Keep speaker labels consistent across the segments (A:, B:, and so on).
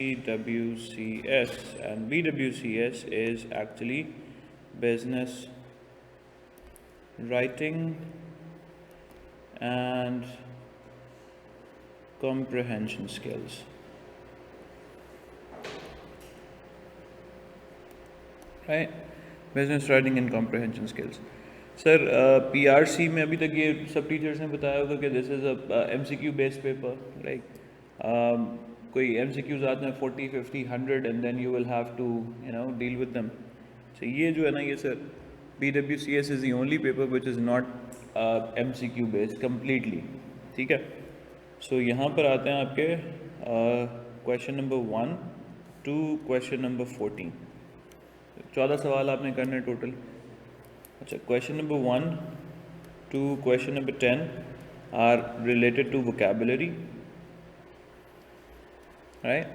A: BWCS, and BWCS is actually business writing and comprehension skills, right? Business writing and comprehension skills. Sir PRC में अभी तक ये सब teachers ने बताया होगा कि this is a MCQ based paper, like कोई MCQs आते हैं 40, 50, 100 and then you will have to deal with them. So ये जो है ना, ये sir BWCS is the only paper which is not MCQ based completely. ठीक है. सो यहाँ पर आते हैं आपके question number 1 to question number 14. 14 सवाल आपने करने टोटल. अच्छा, question number 1 to question number 10 are related to vocabulary, right?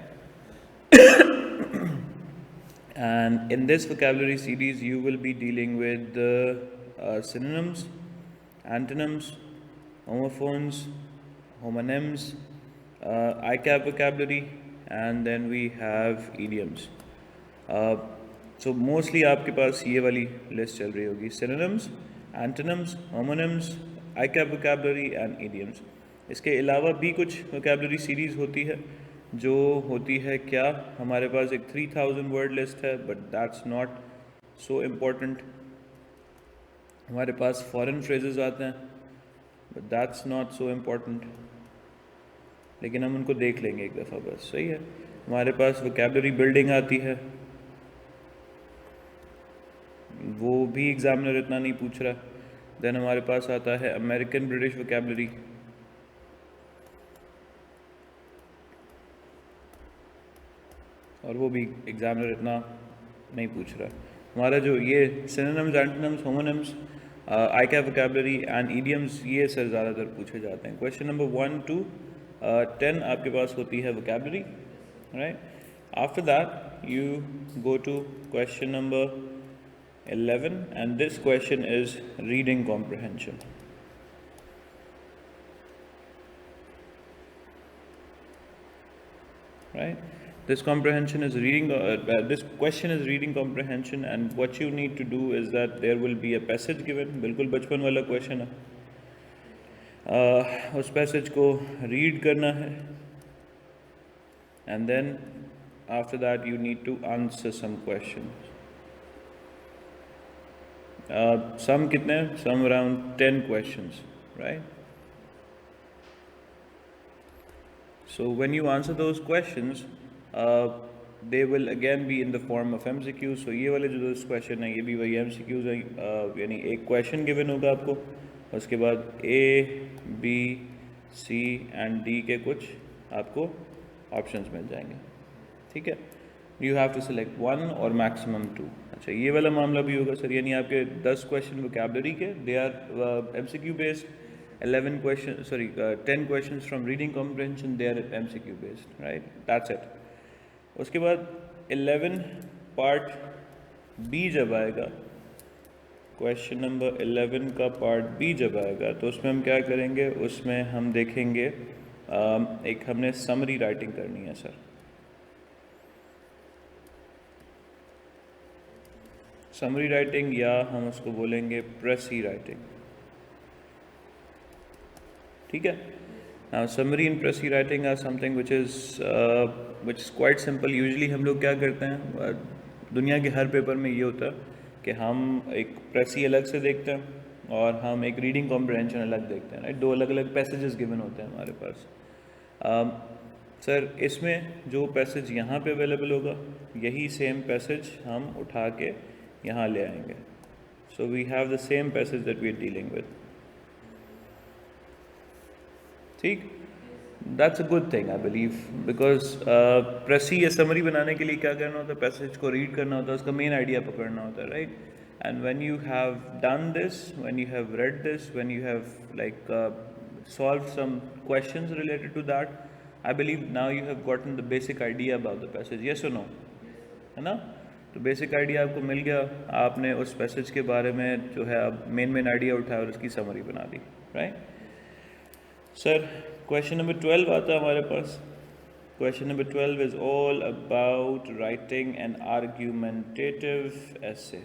A: And in this vocabulary series you will be dealing with synonyms, antonyms, homophones, homonyms, ICAP vocabulary, and then we have idioms. So mostly आपके पास ये वाली list चल रही होगी: synonyms, antonyms, homonyms, ICAP vocabulary and idioms. इसके अलावा भी कुछ vocabulary series होती है जो होती है क्या, हमारे पास एक 3000 वर्ड लिस्ट है, but that's not so important. हमारे पास फॉरेन फ्रेजेस आते हैं, but that's not so important, लेकिन हम उनको देख लेंगे एक दफ़ा बस. सही है. हमारे पास वोकैबुलरी बिल्डिंग आती है, वो भी एग्जामिनर इतना नहीं पूछ रहा. देन हमारे पास आता है अमेरिकन ब्रिटिश वोकैबुलरी, और वो भी एग्जामिनर इतना नहीं पूछ रहा. हमारा जो ये synonyms, antonyms, homonyms, ICAP vocabulary and idioms, ये सर ज़्यादातर पूछे जाते हैं. क्वेश्चन नंबर 1 to 10 आपके पास होती है vocabulary, right. After that you go to question number 11 and this question is reading comprehension. Right? This comprehension is reading. This question is reading comprehension, and what you need to do is that there will be a passage given. बिल्कुल बचपन वाला question है. उस passage को read करना है, and then after that you need to answer some questions. Some कितने? Some around 10 questions, right? So when you answer those questions, they will again be in the form of MCQ. So ये वाले जो 10 question हैं, ये भी वही MCQs हैं. यानी एक क्वेश्चन गिवन होगा आपको, उसके बाद A, B, C and D के कुछ आपको ऑप्शंस मिल जाएंगे. ठीक है. यू हैव टू सेलेक्ट 1 और मैक्सिमम 2. अच्छा, ये वाला मामला भी होगा सर, यानी आपके 10 क्वेश्चन वोकैबुलरी के, they are MCQ based. 10 questions from reading comprehension, they are MCQ based, right? That's it. उसके बाद 11 पार्ट B जब आएगा, क्वेश्चन नंबर 11 का पार्ट B जब आएगा, तो उसमें हम क्या करेंगे, उसमें हम देखेंगे एक हमने समरी राइटिंग करनी है सर. समरी राइटिंग, या हम उसको बोलेंगे प्रेसी राइटिंग. ठीक है. Now summary and pressy writing are something which is quite simple. Usually हम लोग क्या करते हैं, दुनिया के हर पेपर में ये होता है कि हम एक प्रेसी अलग से देखते हैं और हम एक रीडिंग कॉम्प्रहेंशन अलग देखते हैं, राइट. 2 अलग अलग पैसेजेस गिवन होते हैं हमारे पास. सर इसमें जो पैसेज यहाँ पे अवेलेबल होगा, यही सेम पैसेज हम उठा के यहाँ ले आएंगे. So we have the same passage that we are dealing with. ठीक. That's a good thing I believe, because precis या समरी बनाने के लिए क्या करना होता है, पैसेज को रीड करना होता है, उसका मेन आइडिया पकड़ना होता है, right. And when you have done this, when you have read this, when you have like solve some questions related to that, I believe now you have gotten the basic idea about the passage. Yes or no, है ना. तो basic idea आपको मिल गया, आपने उस passage के बारे में जो है अब मेन आइडिया उठाया और उसकी समरी बना दी, राइट. सर क्वेश्चन नंबर 12 आता है हमारे पास. Question number 12 is all about writing an argumentative essay.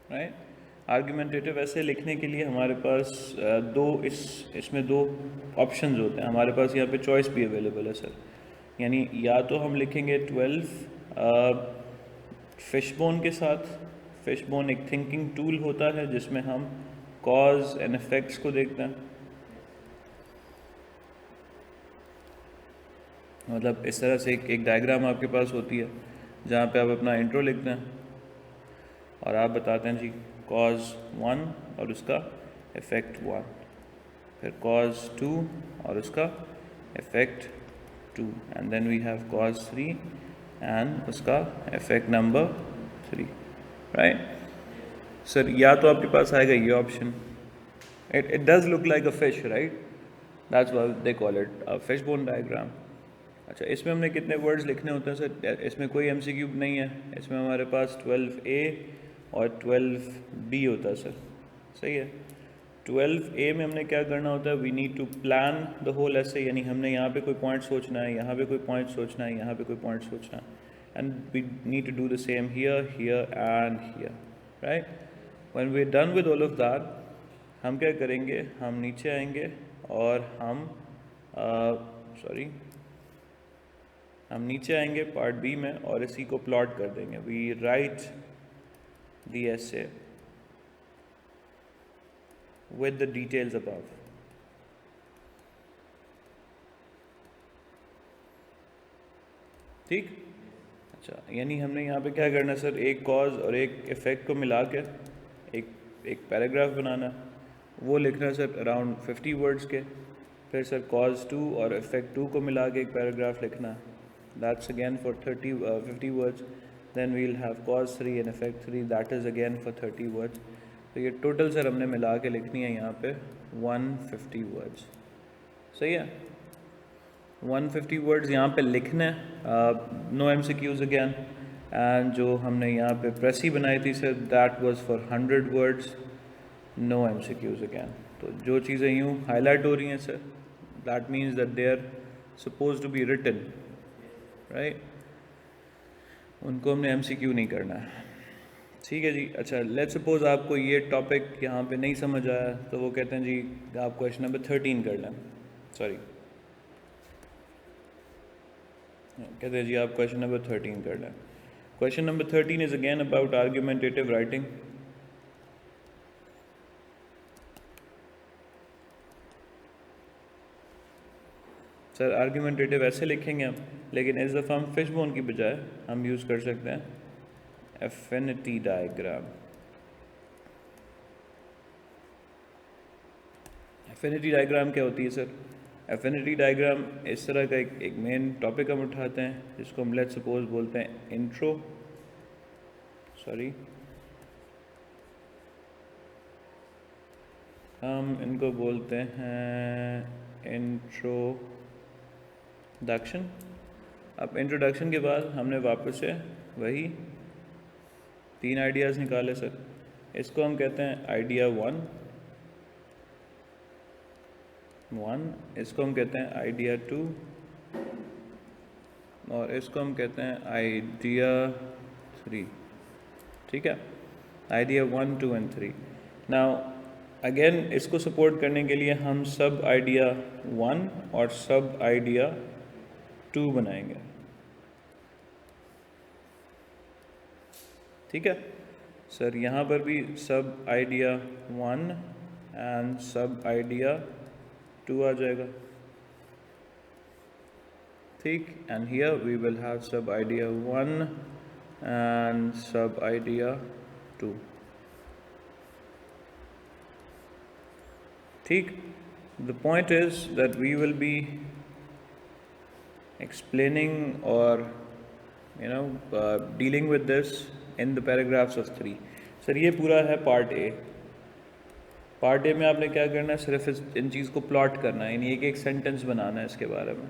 A: Right? Argumentative ऐसे लिखने के लिए हमारे पास इसमें दो ऑप्शंस होते हैं. हमारे पास यहाँ पे चॉइस भी अवेलेबल है सर. यानी या तो हम लिखेंगे 12 फिशबोन के साथ. फिशबोन एक थिंकिंग टूल होता है जिसमें हम कॉज एंड इफेक्ट्स को देखते हैं. मतलब इस तरह से एक डायग्राम आपके पास होती है जहाँ पे आप अपना इंट्रो लिखते हैं और आप बताते हैं जी कॉज 1 और उसका इफेक्ट 1, फिर कॉज 2 और उसका effect 2, and then we have cause 3 and उसका इफेक्ट नंबर 3. राइट सर, या तो आपके पास आएगा ये option. It does look like a fish, right? That's why they call it a fish bone diagram. अच्छा, इसमें हमने कितने वर्ड्स लिखने होते हैं सर? इसमें कोई MCQ नहीं है. इसमें हमारे पास 12A और 12B होता है सर. सही है. 12A में हमने क्या करना होता है? We need to plan the whole ऐसे. यानी हमने यहाँ पे कोई पॉइंट सोचना है, यहाँ पे कोई पॉइंट सोचना है, यहाँ पे कोई पॉइंट सोचना है. And we need to do the same here, here and here. Right? When we are done with all of that, हम क्या करेंगे? हम नीचे आएंगे और हम नीचे आएंगे पार्ट बी में और इसी को प्लॉट कर देंगे. We write the essay with the details above. ठीक. अच्छा, यानी हमने यहाँ पे क्या करना है सर? एक कॉज और एक इफेक्ट को मिला के एक पैराग्राफ बनाना. वो लिखना है सर अराउंड 50 वर्ड्स के. फिर सर कॉज 2 और इफेक्ट 2 को मिला के एक पैराग्राफ लिखना. That's again for 50 words. Then we'll have cause 3 and effect 3. That is again for 30 words. तो ये टोटल सर हमने मिला के लिखनी है यहाँ पे 150 वर्ड्स. सही है. 150 वर्ड्स यहाँ पे लिखने. No MCQs again. एंड जो हमने यहाँ पे प्रेसी बनाई थी sir, that was for 100 words. No MCQs again. तो जो चीज़ें यूँ हाईलाइट हो रही हैं sir, that means that they are suppose to be written. Right? उनको हमने MCQ नहीं करना है. ठीक है जी. अच्छा, लेट्स सपोज आपको ये टॉपिक यहाँ पे नहीं समझ आया तो वो कहते हैं जी आप क्वेश्चन नंबर 13 कर लें. सॉरी, कहते हैं जी आप क्वेश्चन नंबर 13 कर लें. Question number 13 is again about argumentative writing. Sir argumentative ऐसे लिखेंगे हम, लेकिन इस दफ़ा हम फिशबोन की बजाय हम यूज़ कर सकते हैं एफिनिटी डायग्राम. एफिनिटी डायग्राम क्या होती है सर? एफिनिटी डायग्राम इस तरह का एक मेन टॉपिक हम उठाते हैं जिसको हम लेट्स सपोज बोलते हैं इंट्रो. हम इनको बोलते हैं इंट्रोडक्शन. अब इंट्रोडक्शन के बाद हमने वापस से वही 3 आइडियाज़ निकाले सर. इसको हम कहते हैं आइडिया 1. इसको हम कहते हैं आइडिया 2 और इसको हम कहते हैं आइडिया 3. ठीक है. Idea 1, 2 and 3. नाउ अगेन इसको सपोर्ट करने के लिए हम सब आइडिया 1 और सब आइडिया 2 बनाएंगे. ठीक है सर. यहाँ पर भी sub idea 1 and sub idea 2 आ जाएगा. ठीक. And here we will have sub idea 1 and sub idea 2. ठीक. The point is that we will be explaining or dealing with this in the paragraphs of 3. Sir ये पूरा है part A. Part A में आपने क्या करना है? सिर्फ इन चीज़ को प्लॉट करना है, यानी एक सेंटेंस बनाना है इसके बारे में.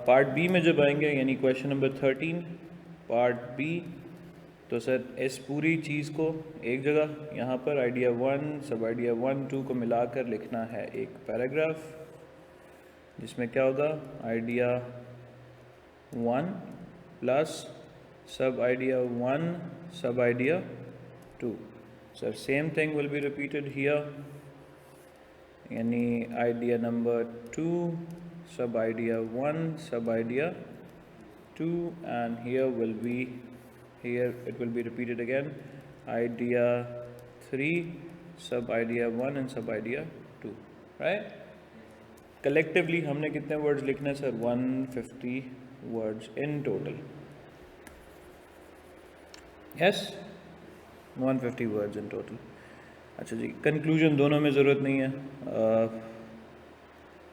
A: पार्ट बी में जब आएंगे, यानी क्वेश्चन नंबर 13 पार्ट बी, तो सर इस पूरी चीज़ को एक जगह यहाँ पर आइडिया 1 सब आइडिया 1 2 को मिलाकर लिखना है एक पैराग्राफ, जिसमें क्या होगा आइडिया 1 प्लस सब आइडिया 1 सब idea 2. Sir same thing will be repeated here, यानी आइडिया नंबर 2 सब आइडिया 1 सब idea 2, and here it will be repeated again idea 3 sub idea 1 and sub idea 2, right? Collectively हमने कितने words लिखने हैं sir? 150 words in total. Yes, 150 words in total. अच्छा जी, conclusion दोनों में ज़रूरत नहीं है.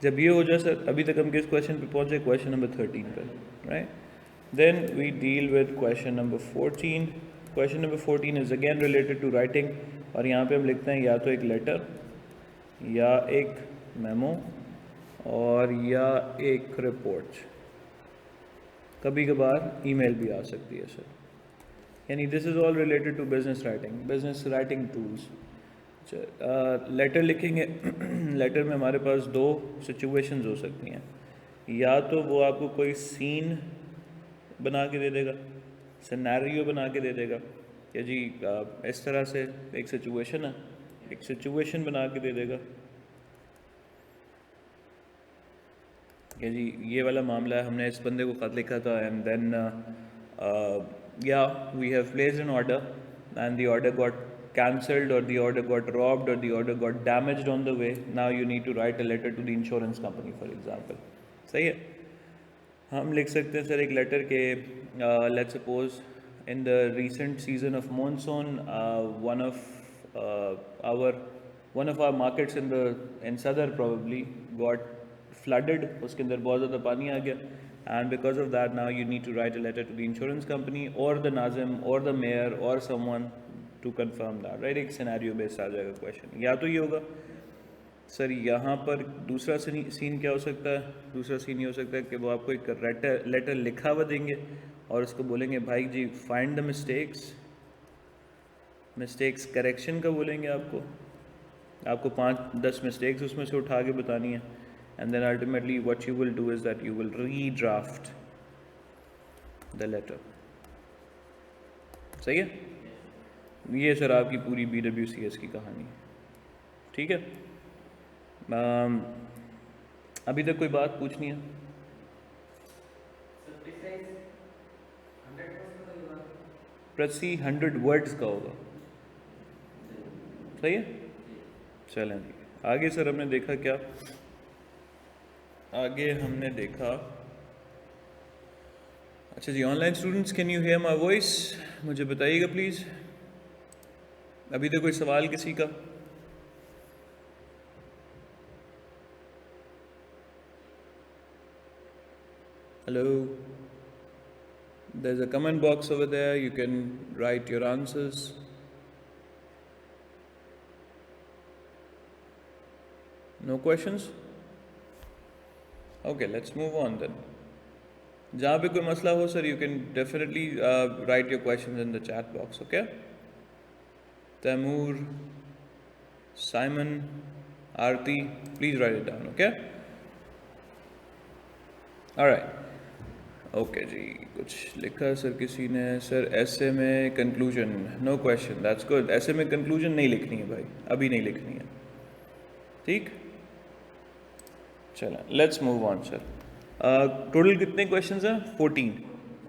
A: जब ये हो जाए सर, अभी तक हम किस क्वेश्चन पे पहुँचे? क्वेश्चन नंबर 13 पे, right? Then we deal with question number 14. Question number 14 is again related to writing, और यहाँ पे हम लिखते हैं या तो एक लेटर या एक मेमो और या एक रिपोर्ट. कभी कभार ईमेल भी आ सकती है सर. यानी this is all related to business writing tools. Letter लिखेंगे. लेटर में हमारे पास दो सिचुएशंस हो सकती हैं. या तो वो आपको कोई सीन बना के दे देगा, सिनेरियो बना के दे देगा कि जी इस तरह से एक सिचुएशन है, एक सिचुएशन बना के दे देगा कि जी ये वाला मामला है, हमने इस बंदे को खत लिखा था एंड देन या we have placed an order and the order got cancelled or the order got robbed or the order got damaged on the way. Now you need to write a letter to the insurance company, for example. सही है. हम लिख सकते हैं sir एक letter के let's suppose in the recent season of monsoon one of our markets in Saddar probably got flooded. उसके अंदर बहुत ज़्यादा पानी आ गया and because of that now you need to write a letter to the insurance company or the nazim or the mayor or someone to confirm that, right? एक scenario based आ जाएगा क्वेश्चन. या तो ये होगा सर, यहाँ पर दूसरा सीन क्या हो सकता है? दूसरा सीन ये हो सकता है कि वो आपको एक लेटर लिखा हुआ देंगे और उसको बोलेंगे भाई जी फाइंड द मिस्टेक्स करेक्शन का बोलेंगे आपको 5-10 मिस्टेक्स उसमें से उठा के बतानी है. And then ultimately what you will do is that you will redraft the letter. सही है. ये सर आपकी पूरी BWCS की कहानी है. ठीक है. अभी तक कोई बात पूछनी है? प्रति 100 वर्ड्स का होगा. सही है. चलें जी आगे. सर हमने देखा क्या? आगे हमने देखा, अच्छा जी, online students can you hear my voice? मुझे बताइएगा प्लीज़. अभी तक कोई सवाल किसी का? Hello, there's a comment box over there, you can write your answers. No questions? Okay, let's move on then. जहाँ पे कोई मसला हो sir, you can definitely write your questions in the chat box, okay? Taimur, Simon, Aarti, please write it down, okay? Alright. Okay जी, कुछ लिखा sir किसी ने. सर ऐसे में conclusion, no question, that's good. ऐसे में कंक्लूजन नहीं लिखनी है भाई, अभी नहीं लिखनी है. ठीक. चलो let's move on sir. Total कितने क्वेश्चंस हैं? 14.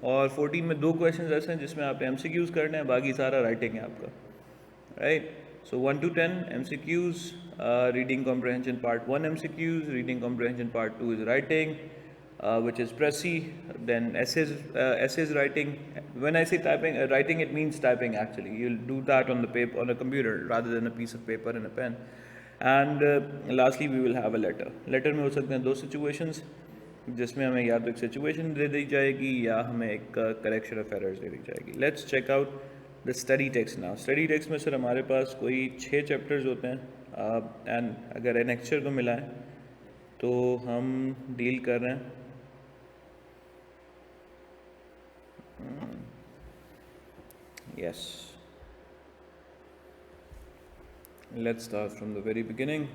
A: और 14 में 2 क्वेश्चंस ऐसे हैं जिसमें आपने MCQs करने हैं, बाकी सारा राइटिंग है आपका, right? So 1 to 10 MCQs, reading comprehension part 1 MCQs, reading comprehension part 2 is writing, which is Pressy, then essays writing. When I say typing, writing, it means typing actually. You'll do that on the paper, on a computer, rather than a piece of paper and a pen. And lastly, we will have a letter. Letter में हो सकते हैं 2 situations, जिसमें हमें या तो एक situation दे दी जाएगी या हमें एक correction of errors दे दी जाएगी. Let's check out the study text now. Study text में सर हमारे पास कोई 6 chapters होते हैं, and अगर annexure को मिलाएं तो हम डील कर रहे हैं Yes. Let's start from the very beginning.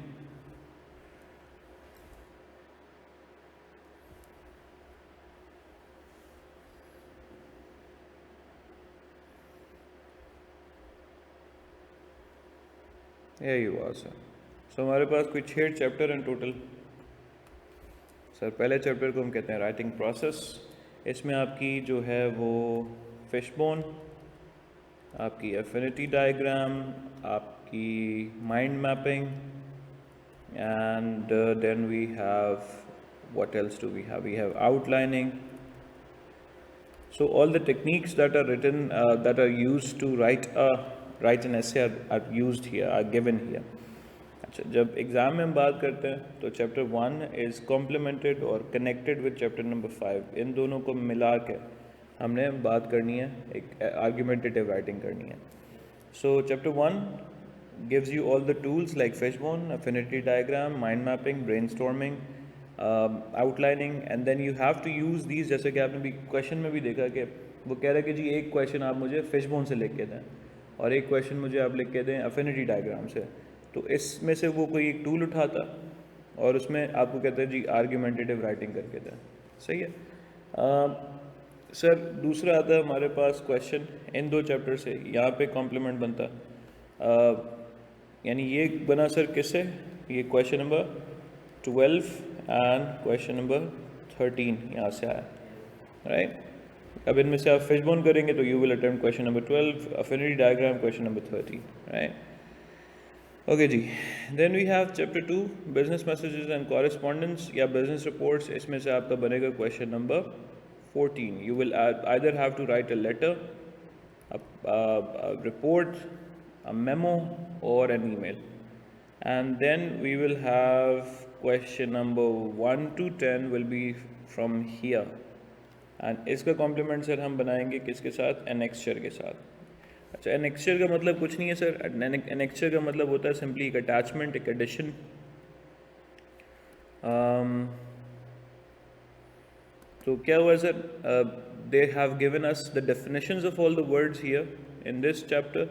A: Here you are, sir. So हमारे पास कोई 6 चैप्टर हैं टोटल. सर पहले चैप्टर को हम कहते हैं राइटिंग प्रोसेस. इसमें आपकी जो है वो फिशबोन, आपकी एफिनिटी डायग्राम, आपकी mind mapping, and then we have, what else do we have? We have outlining. So all the techniques that are written, that are used to write an essay are used here, are given here. अच्छा, जब exam में हम बात करते हैं तो chapter 1 is complimented और connected with chapter number 5. इन दोनों को मिला के हमने बात करनी है, एक आर्ग्यूमेंटेटिव राइटिंग करनी है. सो chapter 1 gives you all the tools like fishbone, affinity diagram, mind mapping, brainstorming, outlining, and then you have to use these. जैसे कि आपने भी क्वेश्चन में भी देखा कि वो कह रहा है कि जी एक क्वेश्चन आप मुझे फिशबोन से लिख के दें और एक क्वेश्चन मुझे आप लिख के दें अफिनिटी डायग्राम से. तो इसमें से वो कोई एक टूल उठाता और उसमें आपको कहता है जी आर्ग्यूमेंटेटिव राइटिंग करके दें. सही है. सर दूसरा आता है हमारे पास क्वेश्चन इन दो चैप्टर से. यहाँ पे कॉम्प्लीमेंट बनता यानी ये बना सर किससे, ये question number 12 and question number 13 यहाँ से आया. राइट. अब इनमें से आप फिशबोन करेंगे तो you will attempt question number 12, affinity diagram question number 13. Right. Okay जी. Then we have chapter 2 business messages and correspondence या बिजनेस रिपोर्ट्स. इसमें से आपका बनेगा question number 14. You will either have to write a letter, a report, a memo, or an email. And then we will have question number 1 to 10 will be from here. And इसका complement sir हम बनाएंगे किसके साथ, annexure के साथ. अच्छा, annexure का मतलब कुछ नहीं है सर. एनेक्स्चर का मतलब होता है सिंपली एक अटैचमेंट, एक एडिशन. तो क्या हुआ sir, they have given us the definitions of all the words here in this chapter,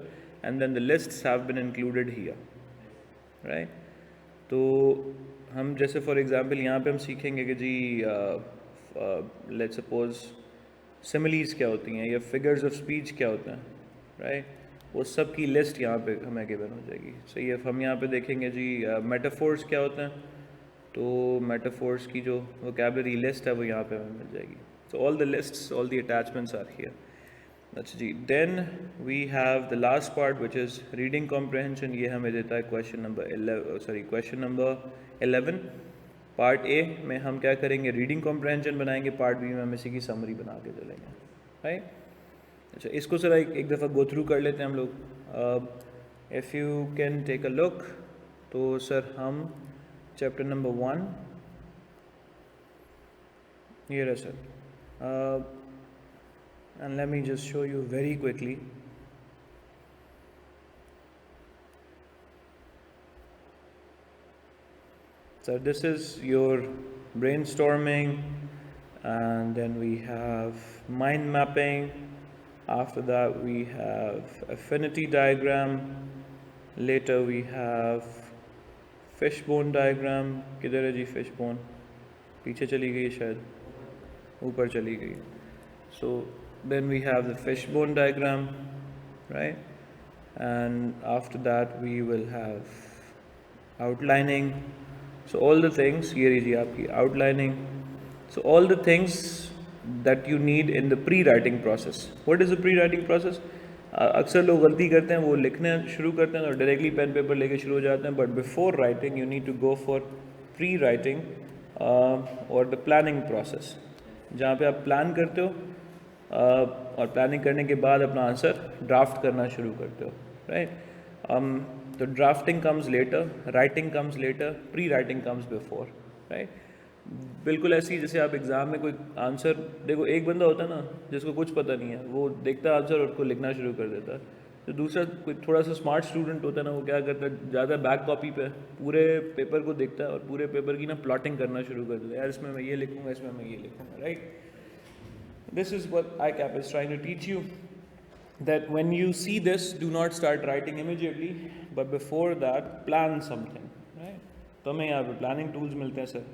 A: and then the lists have been included here. Right. तो हम जैसे फॉर एग्जांपल यहाँ पे हम सीखेंगे कि जी लेट्स सपोज सिमिलीज क्या होती हैं या फिगर्स ऑफ स्पीच क्या होते हैं. राइट. वो सब की लिस्ट यहाँ पे हमें गिवन हो जाएगी. सही है. हम यहाँ पे देखेंगे जी मेटाफोर्स क्या होते हैं. तो मेटाफोर्स की जो वोकैबुलरी लिस्ट है वो यहाँ पे हमें मिल जाएगी. So all the lists, all the attachments are here. अच्छा जी. Then we have the last part which is reading comprehension. ये हमें देता है क्वेश्चन नंबर 11. पार्ट ए में हम क्या करेंगे, रीडिंग कॉम्प्रहेंशन बनाएंगे. पार्ट बी में हम इसी की समरी बना के चलेंगे. राइट. अच्छा, इसको सर एक दफ़ा गो थ्रू कर लेते हैं हम लोग. If you can take a look. तो सर हम चैप्टर नंबर 1 ये रहा sir. And let me just show you very quickly. So this is your brainstorming, and then we have mind mapping. After that we have affinity diagram. Later we have fishbone diagram. किधर है जी fishbone? पीछे चली गई शायद, ऊपर चली गई. So then we have the fishbone diagram, right? And after that we will have outlining. So all the things, ये रही आपकी outlining. So all the things that you need in the pre-writing process. What is the pre-writing process? अक्सर लोग गलती करते हैं, वो लिखने शुरू करते हैं और डायरेक्टली पेन पेपर लेके शुरू हो जाते हैं. But before writing you need to go for pre writing or the planning process, जहाँ पे आप प्लान करते हो और प्लानिंग करने के बाद अपना आंसर ड्राफ्ट करना शुरू करते हो. राइट. तो drafting comes later, writing comes later, pre writing comes before. Right. बिल्कुल ऐसी जैसे आप एग्ज़ाम में कोई आंसर देखो, एक बंदा होता है ना जिसको कुछ पता नहीं है, वो देखता है आंसर और उसको लिखना शुरू कर देता है. तो दूसरा कोई थोड़ा सा स्मार्ट स्टूडेंट होता है ना, वो क्या करता है, ज़्यादा बैक कॉपी पे पूरे पेपर को देखता है और पूरे पेपर की ना प्लॉटिंग करना शुरू कर देता है. यार इसमें मैं ये लिखूँगा, इसमें मैं ये लिखूँगा. Right. This is what ICAP is trying to teach you. that when you see this, do not start writing immediately, but before that, plan something, right? तो हमें यहाँ पे planning tools मिलते हैं सर,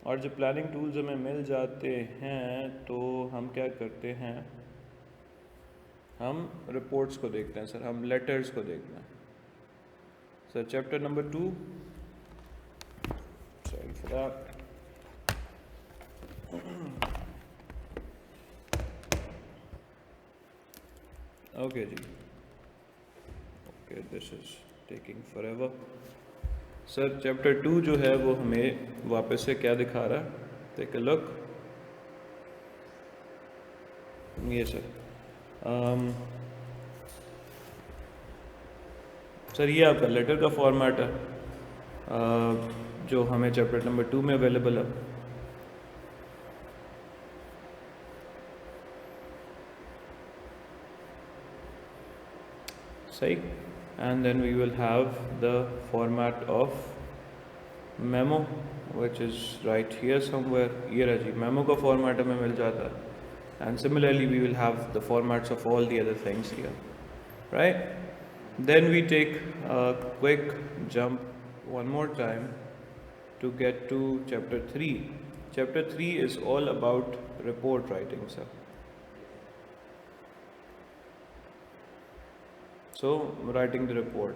A: और जब प्लानिंग टूल्स हमें मिल जाते हैं तो हम क्या करते हैं, हम रिपोर्ट्स को देखते हैं सर, हम लेटर्स को देखते हैं sir. Chapter number 2, sorry for that. Okay जी, okay, this is taking forever. Sir chapter 2 जो है वो हमें वापस से क्या दिखा रहा है, टेक अ लुक. ये सर, सर ये आपका लेटर का फॉर्मेट है जो हमें चैप्टर नंबर 2 में अवेलेबल है. सही. And then we will have the format of memo, which is right here somewhere. ये रहा जी, memo का format हमें मिल जाता है. And similarly we will have the formats of all the other things here, right? Then we take a quick jump one more time to get to chapter 3. Chapter 3 is all about report writing, sir. So writing the report.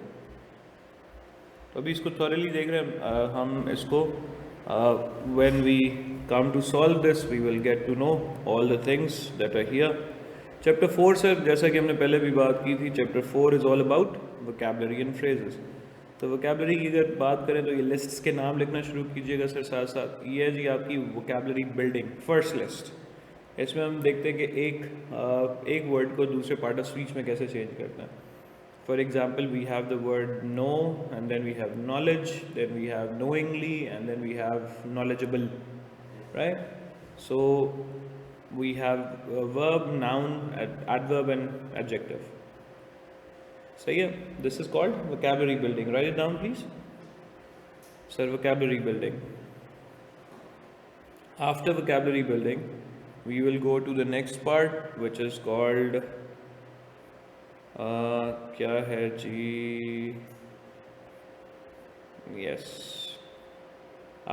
A: तो अभी इसको thoroughly देख रहे हैं हम इसको. When we come to solve this, we will get to know all the things that are here. Chapter 4 sir, जैसा कि हमने पहले भी बात की थी, Chapter 4 is all about vocabulary and phrases. तो vocabulary की अगर बात करें तो ये lists के नाम लिखना शुरू कीजिएगा सर साथ साथ. ये है जी आपकी vocabulary building, first list. इसमें हम देखते हैं कि एक वर्ड को दूसरे पार्ट ऑफ स्पीच में कैसे चेंज करते हैं. For example, we have the word know, and then we have knowledge, then we have knowingly, and then we have knowledgeable, right? So we have a verb, noun, adverb, and adjective. So yeah, this is called vocabulary building. Write it down, please. So vocabulary building. After vocabulary building, we will go to the next part, which is called क्या है जी, yes.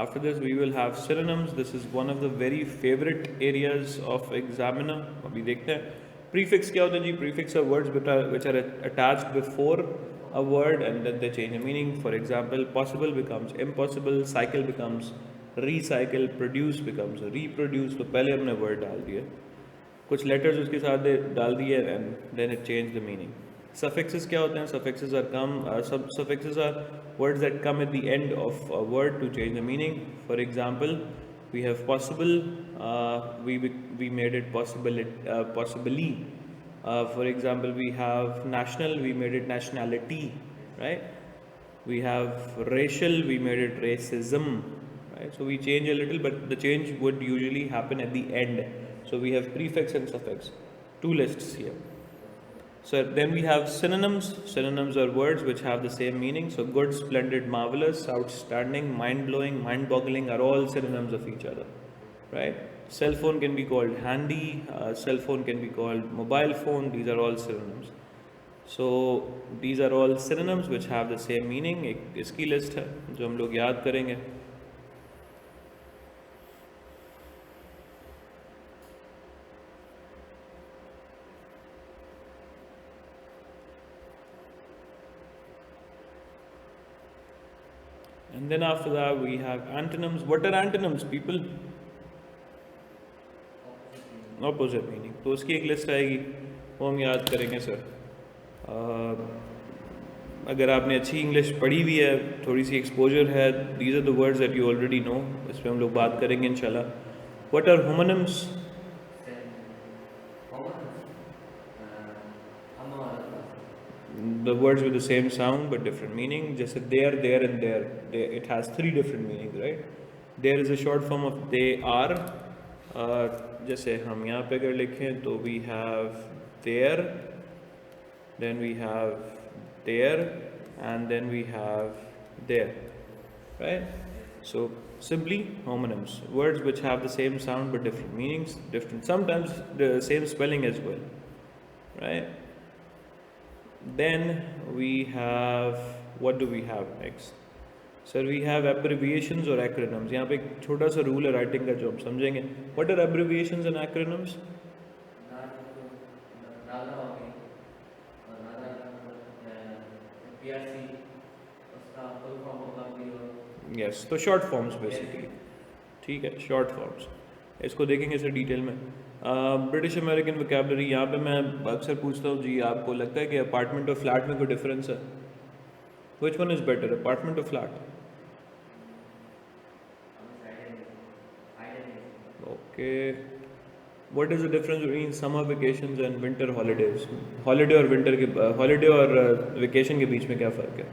A: After this we will have synonyms. This is one of the very favorite areas of examiner. अभी देखते हैं prefix क्या होता है जी. Prefix are words which are attached before a word and then they change the meaning. For example, possible becomes impossible, cycle becomes recycle, produce becomes reproduce. तो पहले हमने word डाल दिया, कुछ लेटर्स उसके साथ डाल दिए and then it change the meaning. Suffixes क्या होते हैं? Suffixes are words that come at the end of a word to change the meaning. For example, we have possible, we made it possibly. For example, we have national, we made it nationality, right? We have racial, we made it racism, right? So we change a little, but the change would usually happen at the end. So we have prefix and suffix, two lists here. So then we have synonyms. Synonyms are words which have the same meaning. So good, splendid, marvelous, outstanding, mind-blowing, mind-boggling are all synonyms of each other, right? Cell phone can be called handy, cell phone can be called mobile phone. These are all synonyms. So these are all synonyms which have the same meaning. एक इसकी list है जो हम लोग याद करेंगे. And then after that we have antonyms. What are antonyms, people? Opposite meaning. तो उसकी एक लिस्ट आएगी, वो हम याद करेंगे सर. अगर आपने अच्छी इंग्लिश पढ़ी हुई है, थोड़ी सी एक्सपोजर है, these are the words that you already know. इस पर हम लोग बात करेंगे इंशाल्लाह. What are homonyms? The words with the same sound but different meaning. जैसे there, there and there. It has three different meanings, right? There is a short form of they are. जैसे हम यहाँ पे अगर लिखें तो we have there, then we have there, and then we have there, right? So simply homonyms, words which have the same sound but different meanings, different, sometimes the same spelling as well. right? Then we have, what do we have next? Sir, we have abbreviations or acronyms. यहाँ पे एक छोटा सा rule है writing का जो हम समझेंगे. What are abbreviations and acronyms? Yes, तो short forms basically. ठीक है, short forms. इसको देखेंगे सर डिटेल में. ब्रिटिश अमेरिकन वोकैबलरी, यहाँ पे मैं अक्सर पूछता हूँ जी, आपको लगता है कि अपार्टमेंट और फ्लैट में कोई डिफरेंस है? Which one is better, apartment or flat? Okay. What is the difference between summer vacations and winter holidays? Holiday और winter के holiday और vacation के बीच में क्या फ़र्क है?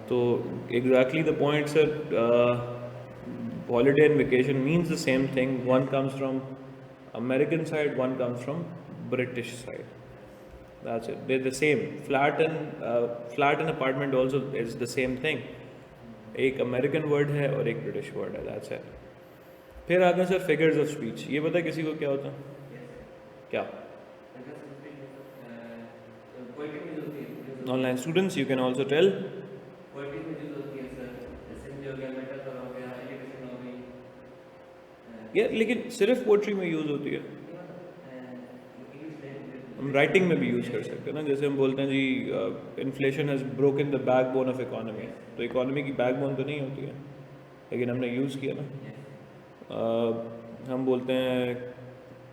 A: तो exactly the point, sir. Holiday and vacation means the same thing. One comes from American side, one comes from British side. That's it. They're the same. Flat and apartment also is the same thing. एक American word है और एक British word है. That's it. फिर आते हैं sir figures of speech. ये पता है किसी को क्या होता है? क्या? Online students you can also tell. ये लेकिन सिर्फ पोट्री में यूज़ होती है. हम राइटिंग में भी यूज़ कर सकते हैं ना. जैसे हम बोलते हैं जी inflation has broken the backbone of economy. तो इकोनॉमी की बैकबोन तो नहीं होती है, लेकिन हमने यूज़ किया ना. हम बोलते हैं,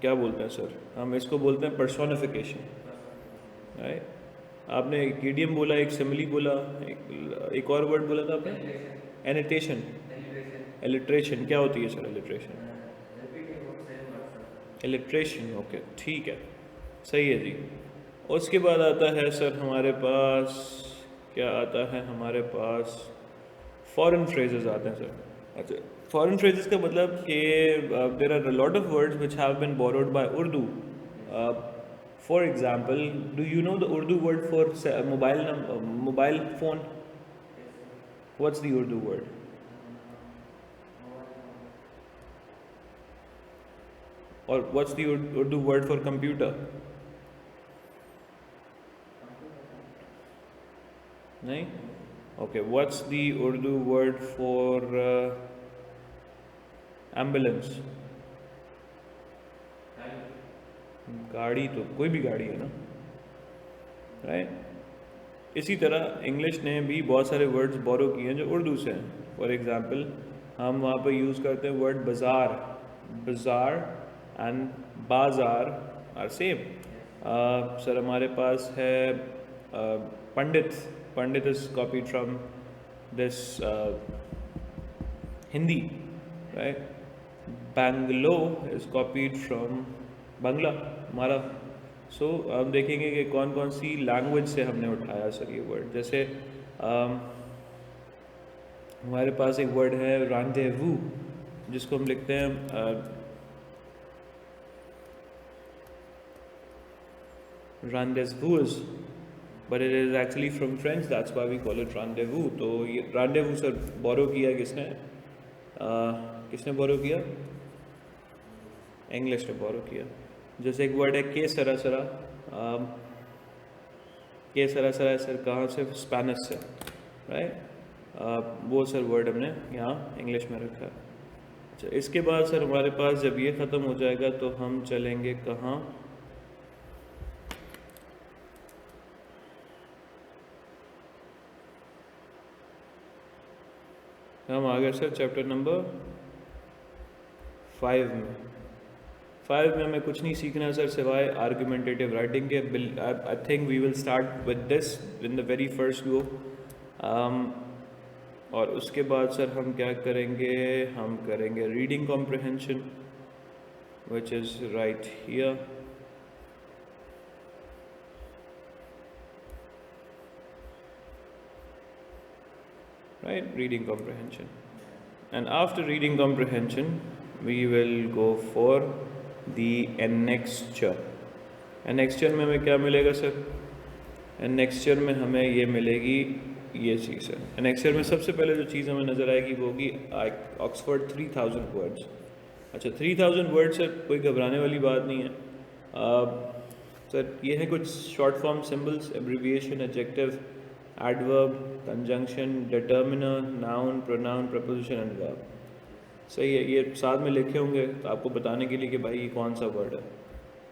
A: क्या बोलते हैं सर, हम इसको बोलते हैं पर्सोनिफिकेशन. राइट. आपने एक इडियम बोला, एक सिमिली बोला, एक और वर्ड बोला था आपने, एनिटेशन. एलिट्रेशन क्या होती है सर? एलिट्रेशन. एलिट्रेशन. ओके, ठीक है, सही है जी. उसके बाद आता है सर हमारे पास, क्या आता है हमारे पास? फॉरेन फ्रेजेस आते हैं सर. अच्छा, फॉरेन फ्रेजेस का मतलब कि there are a lot of words which have been borrowed by Urdu. For example, do you know the Urdu word for mobile phone? What's the Urdu word? और what's the Urdu word for computer? नहीं. Okay, what's the Urdu word for ambulance? गाड़ी. तो कोई भी गाड़ी है ना. Right. इसी तरह इंग्लिश ने भी बहुत सारे वर्ड्स बोरो किए हैं जो उर्दू से हैं. फॉर एग्जांपल, हम वहाँ पर यूज़ करते हैं वर्ड बाज़ार. बाज़ार एंड बाज़ार आर सेम. सर हमारे पास है pandit. Pandit is copied from this Hindi. Right. Bangalore is copied from Bangla, हमारा. सो हम देखेंगे कि कौन कौन सी लैंग्वेज से हमने उठाया सर ये वर्ड. जैसे हमारे पास एक वर्ड है रांडेवू, जिसको हम लिखते हैं rendezvous, but it is actually from French, that's why we call it rendezvous. तो ये rendezvous सर बोरो किया किसने? किसने बोरो किया? इंग्लिश ने बोरो किया. जैसे एक वर्ड है के सरासरा. के सरासरा सर कहाँ से? स्पेनिश से. राइट. वो सर वर्ड हमने यहाँ इंग्लिश में रखा है. अच्छा, इसके बाद सर हमारे पास जब ये ख़त्म हो जाएगा तो हम चलेंगे कहाँ? हम आ गए सर चैप्टर नंबर 5 में. 5 में हमें कुछ नहीं सीखना सर सिवाय आर्गुमेंटेटिव राइटिंग के. I think we will start with this in the very first go. और उसके बाद सर हम क्या करेंगे? हम करेंगे reading comprehension, which is right here. Right, reading comprehension. And after reading comprehension, we will go for the annexure. Annexure में हमें क्या मिलेगा सर? annexure में हमें ये मिलेगी ये चीज़ है. annexure में सबसे पहले जो चीज़ हमें नज़र आएगी वो होगी ऑक्सफोर्ड 3000 वर्ड्स. अच्छा 3000 वर्ड सर, कोई घबराने वाली बात नहीं है। सर ये है कुछ short form symbols, abbreviation, adjective, adverb, conjunction, determiner, noun, pronoun, preposition and verb. सही है, ये साथ में लिखे होंगे तो आपको बताने के लिए कि भाई ये कौन सा वर्ड है।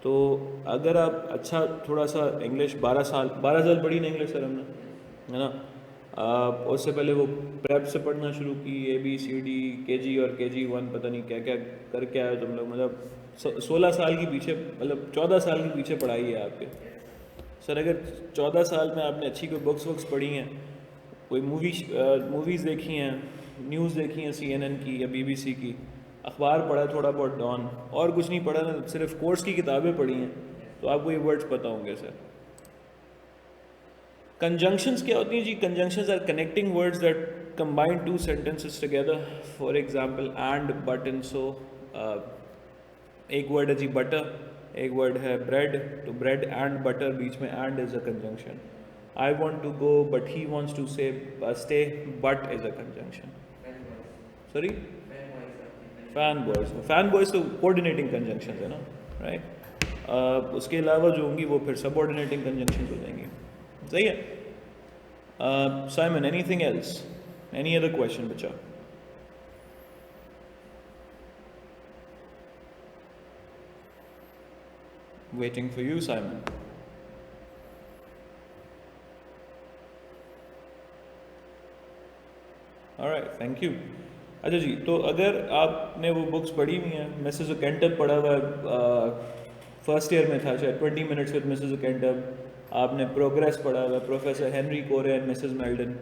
A: तो अगर आप अच्छा थोड़ा सा इंग्लिश 12 साल पढ़ी ना इंग्लिश सर हमने, है ना। उससे पहले वो प्रेप से पढ़ना शुरू की, ABCD, KG और KG1 पता नहीं क्या क्या करके आए तुम लोग, मतलब 16 साल के पीछे, मतलब 14 साल के पीछे पढ़ाई है आपके। सर अगर 14 साल में आपने अच्छी कोई बुक्स वुक्स पढ़ी हैं, कोई मूवीज़ देखी हैं, न्यूज़ देखी हैं CNN की या BBC की, अखबार पढ़ा थोड़ा बहुत डॉन, और कुछ नहीं पढ़ा ना, सिर्फ कोर्स की किताबें पढ़ी हैं, तो आपको ये वर्ड्स पता होंगे सर। कंजंक्शंस क्या होती हैं जी? Conjunctions are connecting words that combine two sentences together. For example and, but and so. एक वर्ड है जी बटर, एक वर्ड है ब्रेड, तो ब्रेड एंड बटर, बीच में and is a conjunction. I want to go but he wants to say stay, but is a conjunction. Sorry, fan boys तो coordinating conjunction है ना, राइट। उसके अलावा जो होंगी वो फिर सबऑर्डिनेटिंग कंजंक्शन हो जाएंगी। सही है। Simon, anything else, any other question बच्चा? Waiting for you Simon. Alright, thank you. अच्छा जी, तो अगर आपने वो बुक्स पढ़ी हुई हैं, मिसेस ओकेंटब पढ़ा हुआ है, फर्स्ट ईयर में था शायद, 20 मिनट्स विद मिसेस ओकेंटब। आपने प्रोग्रेस पढ़ा हुआ है, प्रोफेसर हेनरी कोरे एंड मिसेस मेल्डन।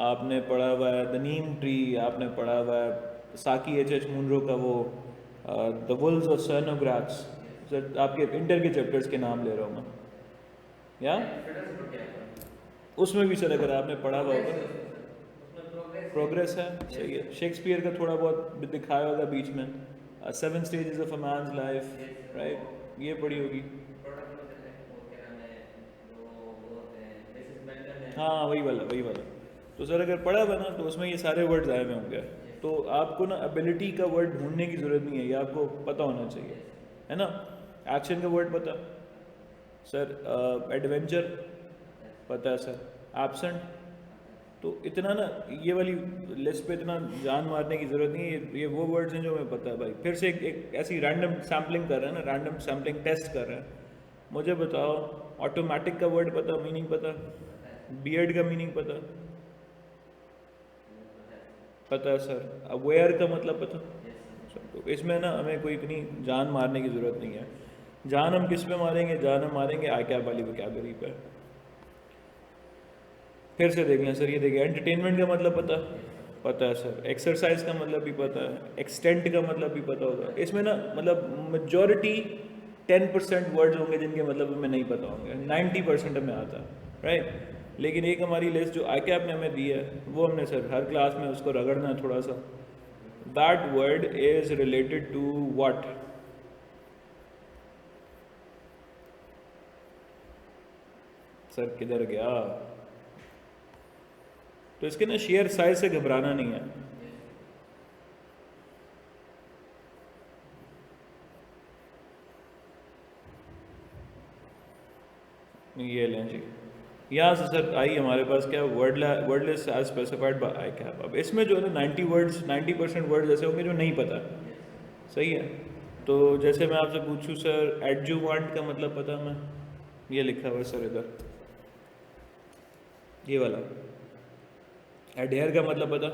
A: आपने पढ़ा हुआ है द नीम ट्री। आपने पढ़ा हुआ है साकी H.H. मुनरो का वो द वुल्व्स ऑफ सर्नोग्राफ्स। सर आपके इंटर के चैप्टर्स के नाम ले रहा हूँ मैं, या उसमें भी सर अगर आपने पढ़ा हुआ होगा, प्रोग्रेस है, सही है। शेक्सपियर का थोड़ा बहुत दिखाया होगा बीच में, 7 stages of a man's life, right, ये पढ़ी होगी। हाँ वही वाला। तो सर अगर पढ़ा हुआ ना तो उसमें ये सारे वर्ड्स आए हुए होंगे। तो आपको ना एबिलिटी का वर्ड ढूंढने की ज़रूरत नहीं है, ये आपको पता होना चाहिए, है ना। एक्शन का वर्ड पता सर, एडवेंचर पता है सर, एब्सेंट। तो इतना ना ये वाली लिस्ट पे इतना जान मारने की ज़रूरत नहीं है, ये वो वर्ड्स हैं जो हमें पता है भाई। फिर से एक ऐसी रैंडम सैम्पलिंग कर रहे हैं ना, रैंडम सैम्पलिंग टेस्ट कर रहे हैं। मुझे बताओ, ऑटोमेटिक का वर्ड पता, मीनिंग पता, बियर्ड का मीनिंग पता है सर, अवेयर का मतलब पता। तो इसमें ना हमें कोई इतनी जान मारने की ज़रूरत नहीं है। जान हम किस पे मारेंगे? जान हम मारेंगे आई कैप वाली वोकैबुलरी पे। फिर से देख लें सर, ये देखिए, एंटरटेनमेंट का मतलब पता है सर, एक्सरसाइज का मतलब भी पता है, एक्सटेंट का मतलब भी पता होगा। इसमें ना मतलब मेजॉरिटी 10% वर्ड्स होंगे जिनके मतलब हमें नहीं पता होंगे, 90% हमें आता है, राइट। लेकिन एक हमारी लिस्ट जो आई कैप ने हमें दी है, वो हमने सर हर क्लास में उसको रगड़ना है थोड़ा सा। That word is related to what? Sir किधर गया? तो इसके ना शेयर साइज से घबराना नहीं है। ये लें जी, यहाँ से सर आई हमारे पास क्या, word list as specified by ICAP. अब इसमें जो है ना 90% वर्ड्स ऐसे होंगे जो नहीं पता, सही है। तो जैसे मैं आपसे पूछूं सर, एडजुवेंट का मतलब पता हमें? ये लिखा हुआ है सर इधर, ये वाला। एडहेयर का मतलब पता?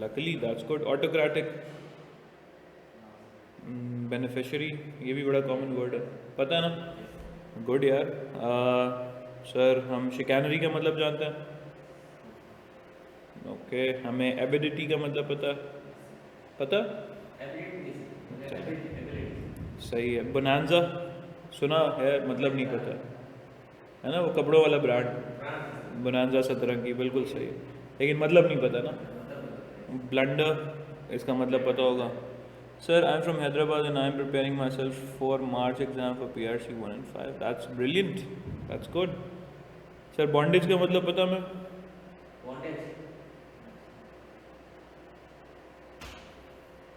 A: Luckily, that's good. Autocratic, beneficiary, ये भी बड़ा कॉमन वर्ड है, पता है ना, गुड यार। सर हम शिकैनरी का मतलब जानते हैं, ओके। हमें एबिलिटी का मतलब पता? सही है। बोनांजा सुना है, मतलब नहीं पता, है ना, वो कपड़ों वाला ब्रांड, बोनांजा सतरंगी, बिल्कुल सही है, लेकिन मतलब नहीं पता ना। ब्लंडर, इसका मतलब पता होगा। Sir I am from Hyderabad and I am preparing my self for March exam for PRC 1 and 5। That's brilliant, that's good. Sir bondage का मतलब पता हमें?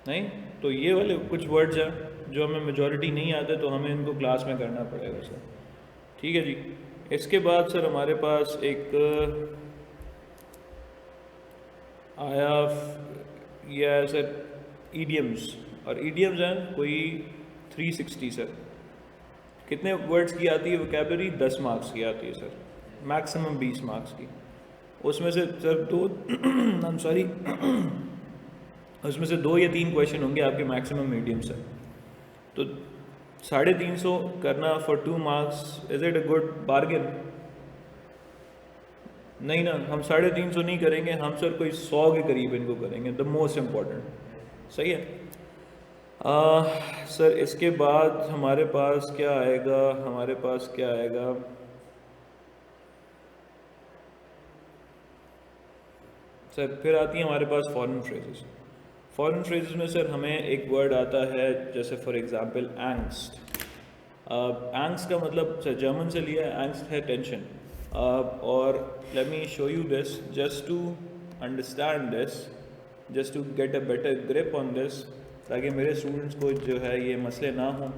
A: नहीं, तो ये वाले कुछ वर्ड्स हैं जो हमें मेजॉरिटी नहीं आते, तो हमें इनको क्लास में करना पड़ेगा सर। ठीक है जी। इसके बाद सर हमारे पास एक आया यह है सर ईडियम्स, और ईडियम्स हैं कोई 360 सर। कितने वर्ड्स की आती है वोकेबलरी? 10 मार्क्स की आती है सर, मैक्सिमम 20 मार्क्स की। उसमें से सर दो आई एम सॉरी उसमें से 2 या 3 क्वेश्चन होंगे आपके मैक्सिमम मीडियम से। तो 350 करना for 2 marks, is it a good bargain? नहीं ना, हम 350 नहीं करेंगे, हम सर कोई 100 के करीब इनको करेंगे, द मोस्ट इम्पॉर्टेंट। सही है। सर इसके बाद हमारे पास क्या आएगा? हमारे पास क्या आएगा? सर फिर आती है हमारे पास फॉरेन फ्रेजेस। फॉरेन फ्रेजेस में सर हमें एक वर्ड आता है, जैसे फॉर एग्जांपल एंग्स्ट। एंग्स्ट का मतलब सर जर्मन से लिया है, एंग्स्ट है टेंशन। और let me show you this just to understand this, just to get a better grip on this, ताकि मेरे स्टूडेंट्स को जो है ये मसले ना हों।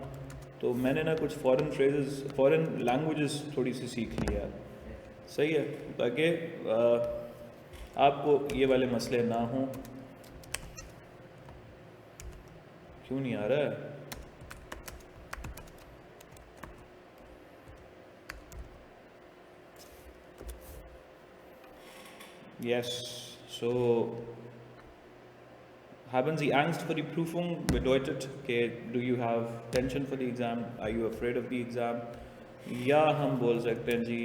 A: तो मैंने ना कुछ फॉरेन फ्रेजेस, फॉरेन लैंग्वेजेस थोड़ी सी सीख ली है। सही है, ताकि आपको ये वाले मसले ना हों। क्यों नहीं आ रहा है? Yes, so haben Sie Angst vor die Prüfung? Bedeutet, okay, do you have tension for the exam? Are you afraid of the exam? या हम बोल सकते हैं जी,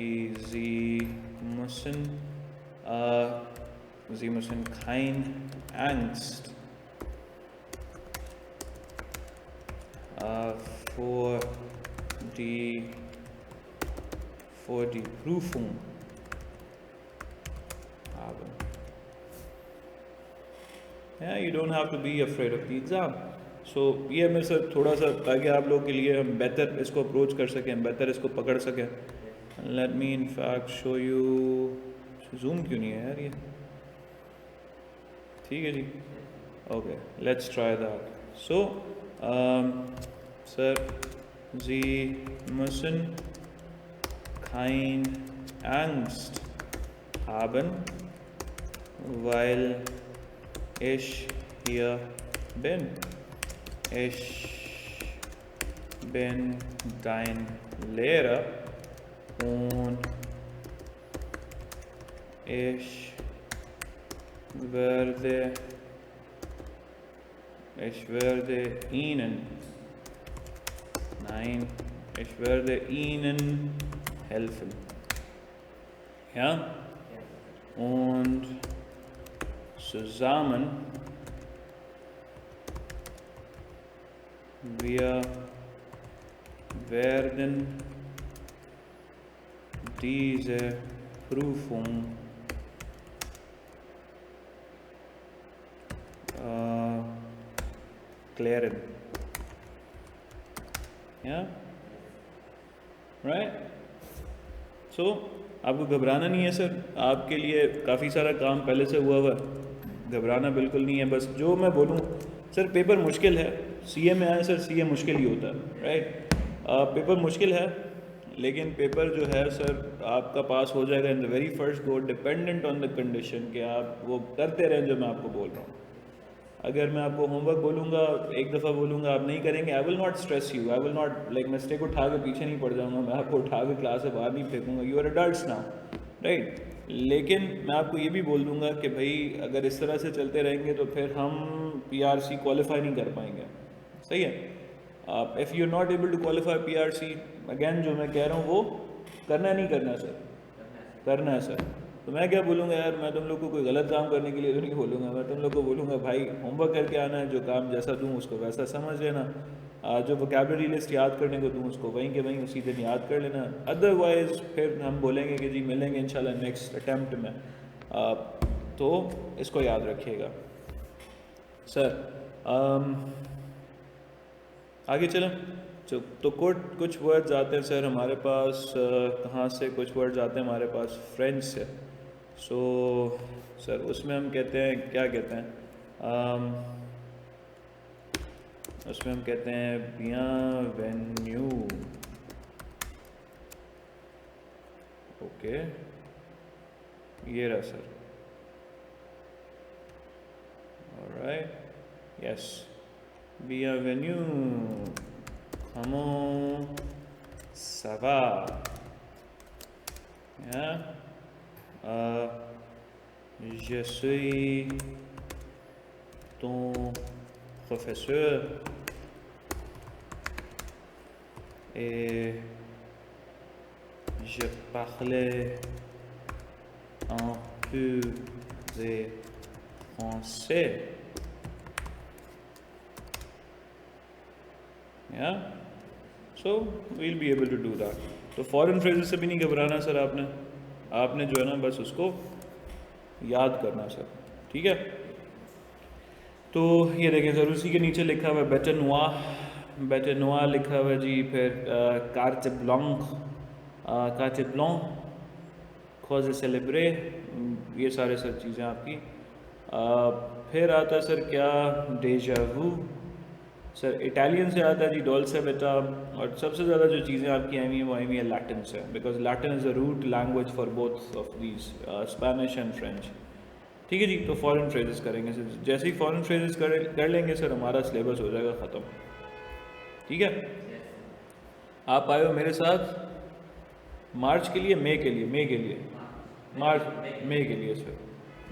A: Sie müssen kein Angst vor die Prüfung haben. Yeah, you don't have to be afraid of the exam. So ये मैं sir थोड़ा सा, ताकि आप लोगों के लिए हम बेहतर इसको अप्रोच कर सकें, बेहतर इसको पकड़ सकें। Let me in fact show you, zoom क्यों नहीं है यार ये? ठीक है जी, okay, let's try that. So sir Sie müssen kein Angst haben, weil ich hier bin. Ich bin dein Lehrer und ich werde Ihnen helfen. Ja? Und zusammen wir werden diese Prüfung clearen. Yeah? Right? So आपको घबराना नहीं है sir, आपके लिए काफ़ी सारा काम पहले से हुआ हुआ, घबराना बिल्कुल नहीं है। बस जो मैं बोलूँ सर, पेपर मुश्किल है, सीए में आया सर, सीए मुश्किल ही होता है, राइट? पेपर मुश्किल है, लेकिन पेपर जो है सर आपका पास हो जाएगा इन the very first go, dependent on the condition कि आप वो करते रहें जो मैं आपको बोल रहा हूँ। अगर मैं आपको होमवर्क बोलूँगा, एक दफ़ा बोलूँगा, आप नहीं करेंगे, I will not stress you, I will not like mistake उठा के पीछे नहीं पड़ जाऊँगा, मैं आपको उठा के क्लास से बाहर नहीं फेंकूँगा, you are adults now, right? लेकिन मैं आपको ये भी बोल दूँगा कि भाई अगर इस तरह से चलते रहेंगे तो फिर हम पीआरसी क्वालिफाई नहीं कर पाएंगे। सही है? If you are not able to qualify PRC, again जो मैं कह रहा हूँ वो करना नहीं करना सर, करना है सर। तो मैं क्या बोलूँगा यार, मैं तुम लोग को कोई गलत काम करने के लिए तो नहीं बोलूँगा, मैं तुम लोग को बोलूँगा भाई होमवर्क करके आना है, जो काम जैसा दूँ उसको वैसा समझ लेना, जो वोकैबुलरी लिस्ट याद करने को दूँ उसको वहीं के वहीं उसी दिन याद कर लेना। अदरवाइज़ फिर हम बोलेंगे कि जी मिलेंगे इंशाल्लाह नेक्स्ट अटैम्प्ट में। तो इसको याद रखिएगा सर। आगे चलें। तो कुछ वर्ड्स आते हैं सर हमारे पास, कहाँ से कुछ वर्ड्स आते हैं हमारे पास? फ्रेंच से। सो सर उसमें हम कहते हैं, क्या कहते हैं? उसमें हम कहते हैं बिenvenue। ओके, ये रहा sir. Alright, yes, bienvenue, comment ça va, je suis ton professeur et je parlais un peu de français. Yeah, so we'll be able to do that. तो फॉरेन फ्रेजेस से भी नहीं घबराना सर, आपने जो है ना बस उसको याद करना सर, ठीक है। तो ये देखें सर, उसी के नीचे लिखा हुआ है बेटेनुआ लिखा हुआ है जी। फिर कार्चे ब्लॉन्क, खोजे सेलेब्रे, ये सारे सर चीज़ें आपकी। फिर आता है सर क्या, डेजावू सर, इटालियन से आता है जी डोल्से बेटा। और सबसे ज़्यादा जो चीज़ें आपकी आई हुई हैं वो आई हुई है लैटिन से, because Latin is the root language for both of these, Spanish and French. ठीक है जी, तो फॉरेन फ्रेजेस करेंगे सर। जैसे ही फॉरेन फ्रेजेस कर लेंगे सर, हमारा सिलेबस हो जाएगा ख़त्म। ठीक है, आप आए हो मेरे साथ मार्च के लिए, मई के लिए, मई के लिए सर,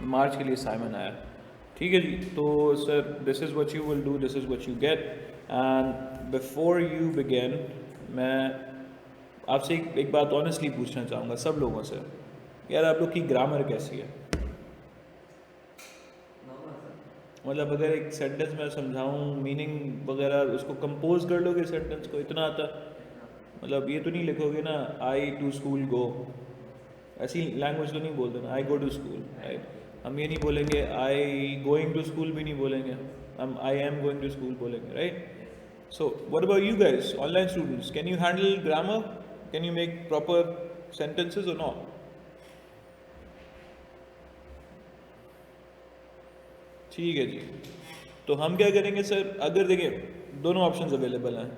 A: मार्च के लिए साइमन आया। ठीक है जी, तो sir this is what you will do, this is what you get. And before you begin, मैं आपसे एक बात ऑनेस्टली पूछना चाहूँगा सब लोगों से, यार आप लोग की ग्रामर कैसी है? मतलब अगर एक सेंटेंस में समझाऊँ, मीनिंग वगैरह उसको कंपोज कर लोगे सेंटेंस को, इतना आता? मतलब ये तो नहीं लिखोगे ना आई टू स्कूल गो, ऐसी लैंग्वेज तो नहीं बोलते ना, आई गो टू स्कूल, राइट। हम ये नहीं बोलेंगे, आई गोइंग टू स्कूल भी नहीं बोलेंगे, हम I am going to school बोलेंगे, right. So what about you guys, online students, can you handle grammar? Can you make proper sentences और नॉट? ठीक है जी, तो हम क्या करेंगे सर, अगर देखिए दोनों ऑप्शंस अवेलेबल हैं।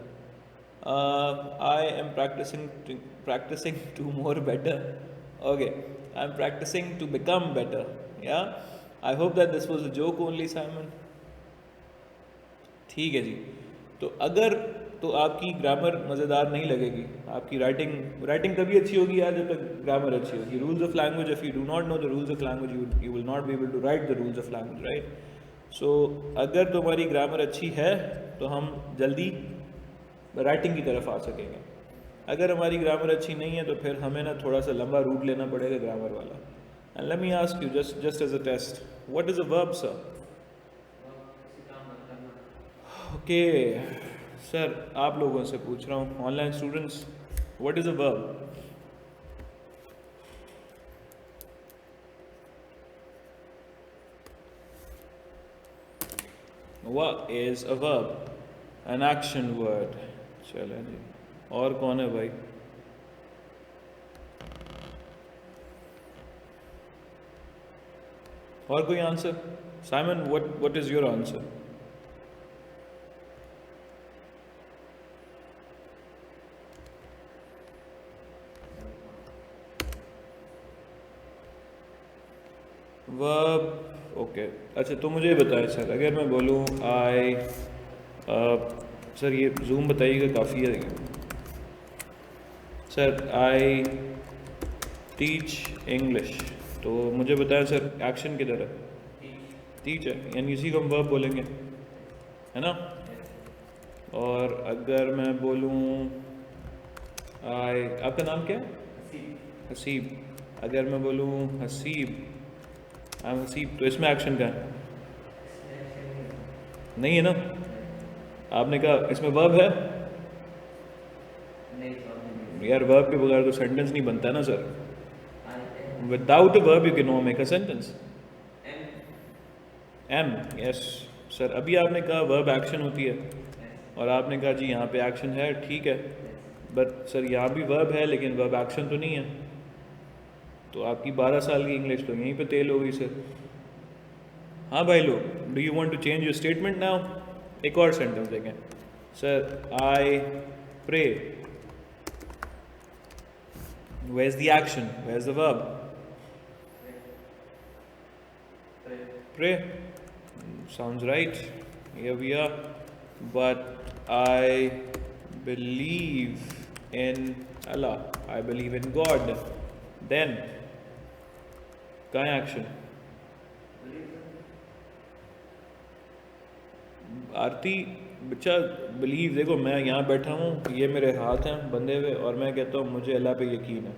A: I am practising to more better, okay, I am practising to become better, या I hope that this was a joke only Simon. ठीक है जी, तो अगर तो आपकी ग्रामर मज़ेदार नहीं लगेगी, आपकी राइटिंग तभी अच्छी होगी यार जब तक ग्रामर अच्छी होगी। Rules of language, if you do not know the rules of language you will not be able to write the rules of language, right. So अगर तुम्हारी ग्रामर अच्छी है तो हम जल्दी राइटिंग की तरफ आ सकेंगे। अगर हमारी ग्रामर अच्छी नहीं है तो फिर हमें ना थोड़ा सा लंबा रूट लेना पड़ेगा ग्रामर वाला। And let me ask you just as a test, what is a verb sir? Okay sir, आप लोगों से पूछ रहा हूँ, online students, what is a verb? What is a verb? An action word. चलो जी, और कौन है भाई? और कोई answer? Simon, what is your answer? Verb, okay. अच्छा तो मुझे बताएं सर, अगर मैं बोलूँ आई, सर ये जूम बताइएगा, काफ़ी है सर, आई टीच इंग्लिश, तो मुझे बताएं सर एक्शन किधर है? टीच है, यानी इसी को हम वर्ब बोलेंगे, है ना। और अगर मैं बोलूँ आई, आपका नाम क्या है? हसीब। अगर मैं बोलूँ हसीब, आई एम हसीब, तो इसमें एक्शन का है? नहीं है ना। आपने कहा इसमें वर्ब है? यार वर्ब के बगैर तो सेंटेंस नहीं बनता है ना sir. Without a verb you can not make a sentence. Um, yes sir. अभी आपने कहा वर्ब एक्शन होती है और आपने कहा जी यहाँ पे एक्शन है, ठीक है, बट सर यहाँ भी वर्ब है लेकिन वर्ब एक्शन तो नहीं है, तो आपकी 12 साल की इंग्लिश तो यहीं पे तेल हो गई सर। हाँ भाई लोग, do you want to change your statement now? एक और सेंटेंस देखें sir, I pray, where's the action, where's the verb? Pray. Sounds right, here we are. But I believe in Allah, I believe in God, then कहाँ है action? आरती बच्चा believe, देखो मैं यहाँ बैठा हूँ, ये मेरे हाथ हैं बंधे हुए और मैं कहता हूँ मुझे अल्लाह पे यकीन है,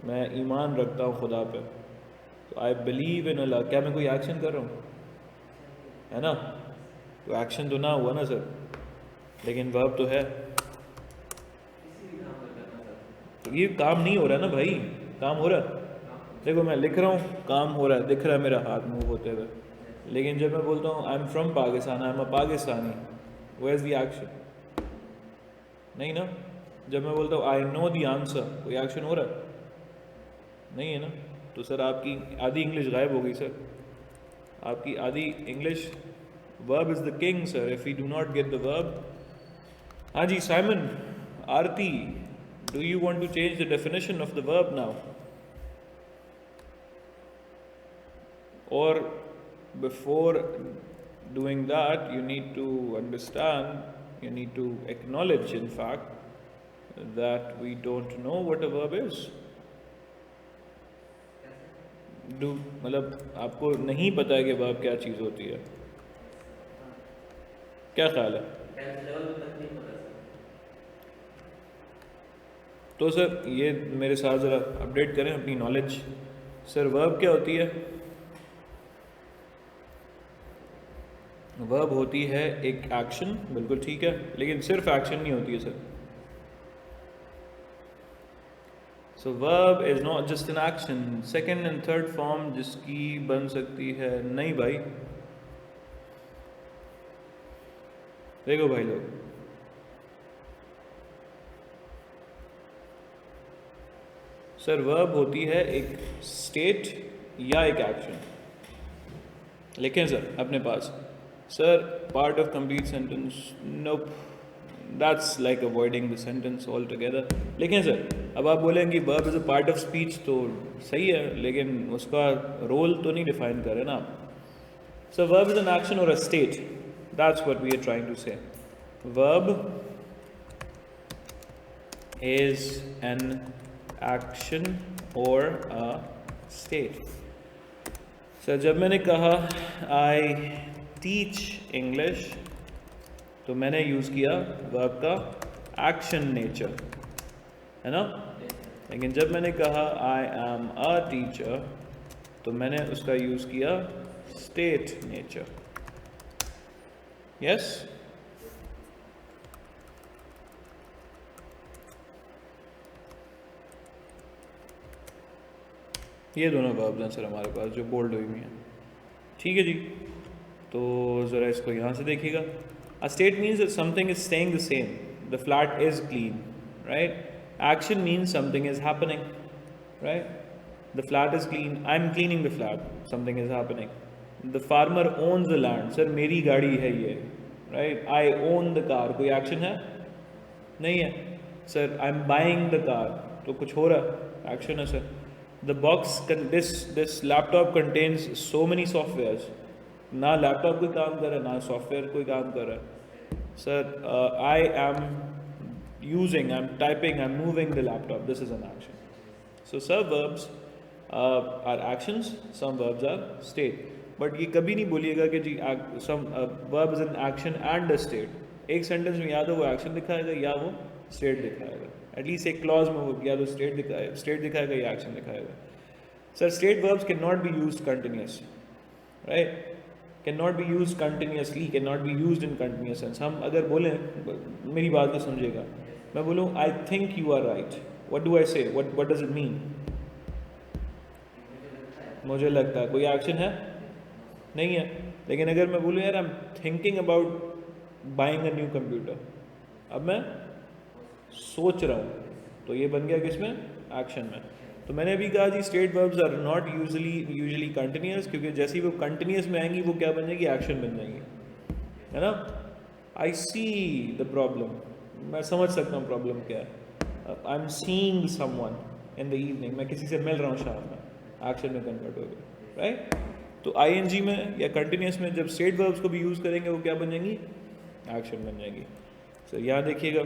A: मैं ईमान रखता हूँ खुदा पे, तो आई बिलीव इन अल्लाह, क्या मैं कोई एक्शन कर रहा हूँ? है ना, तो एक्शन तो ना हुआ ना सर, लेकिन वर्ब तो है, तो ये काम नहीं हो रहा ना भाई, काम हो रहा, देखो मैं लिख रहा हूँ काम हो रहा है, दिख रहा है मेरा हाथ मूव होते हुए, लेकिन जब मैं बोलता हूँ I am from Pakistan, I am a Pakistani, where is the action? नहीं ना। जब मैं बोलता हूँ आई नो द आंसर, कोई एक्शन हो रहा है? नहीं है ना। तो सर आपकी आधी इंग्लिश गायब हो गई सर, आपकी आधी English. Verb is the king sir, if you do not get the verb. हाँ जी Simon, Aarti, do you want to change the definition of the verb now? Or before doing that, you need to understand, you need to acknowledge in fact that we don't know what a verb is. मतलब आपको नहीं पता है कि verb क्या चीज़ होती है, क्या ख्याल है? तो सर ये मेरे साथ ज़रा अपडेट करें अपनी नॉलेज। सर वर्ब क्या होती है? वर्ब होती है एक एक्शन, बिल्कुल ठीक है, लेकिन सिर्फ एक्शन नहीं होती है sir. So verb is not just an action. Second and third form जिसकी बन सकती है, नहीं भाई, देखो भाई लोग, सर वर्ब होती है एक स्टेट या एक एक्शन। लिखें सर अपने पास, sir part of complete sentence, nope, that's like avoiding the sentence all together. लेकिन सर अब आप बोलेंगे verb is a part of speech, तो सही है, लेकिन उसका रोल तो नहीं डिफाइन कर रहे ना आप। Sir verb is an action और a state, that's what we are trying to say. Verb is an action or a state. Sir जब मैंने कहा I teach English, तो मैंने यूज़ किया वर्ब का action nature, है ना। लेकिन जब मैंने कहा I am a teacher, तो मैंने उसका यूज़ किया state nature. Yes? ये दोनों वर्ब्स हैं सर हमारे पास जो बोल्ड हुई हुई हैं, ठीक है जी। तो ज़रा इसको यहाँ से देखिएगा। A state means that something is staying the same, the flat is clean, right. Action means something is happening, right. The flat is clean, I am cleaning the flat, something is happening. The farmer owns the land, sir मेरी गाड़ी है ये, right. I own the car, कोई action है? नहीं है। Sir I am buying the car, तो कुछ हो रहा है, एक्शन है sir. The box, this laptop contains so many softwares. ना लैपटॉप कोई काम कर रहा है, ना सॉफ्टवेयर कोई काम कर रहा है। Sir I am using, I'm typing, I'm moving the laptop. This is an action. So some verbs are actions, some verbs are state. But ये कभी नहीं बोलिएगा कि जी some verb is an action and a state. एक sentence में या तो वो एक्शन दिखाएगा या वो स्टेट दिखाएगा। एटलीस्ट एक क्लॉज में वो या तो स्टेट दिखाएगा या एक्शन दिखाएगा। Sir state verbs can not be used continuous, right, can not be used continuously, can not be used in continuous sense. हम अगर बोलें, मेरी बात को समझिएगा, मैं बोलूँ I think you are right, what do I say, what does it mean? मुझे लगता है, कोई एक्शन है? नहीं है। लेकिन अगर मैं बोलूँ यार I am thinking about buying a new computer, अब मैं सोच रहा हूँ, तो ये बन गया किसमें? एक्शन में। तो मैंने अभी कहा जी state verbs are not usually continuous, क्योंकि जैसे ही वो कंटिन्यूस में आएंगी वो क्या बन जाएगी? एक्शन बन जाएंगी, है ना। आई सी द प्रॉब्लम, मैं समझ सकता हूँ प्रॉब्लम क्या है। I am seeing someone in the evening, मैं किसी से मिल रहा हूँ शाम में, एक्शन में कन्वर्ट हो गया, राइट। तो आईएनजी में या कंटिन्यूस में जब स्टेट वर्ब्स को भी यूज़ करेंगे वो क्या बन जाएंगी, एक्शन बन जाएगी। सो यहाँ देखिएगा,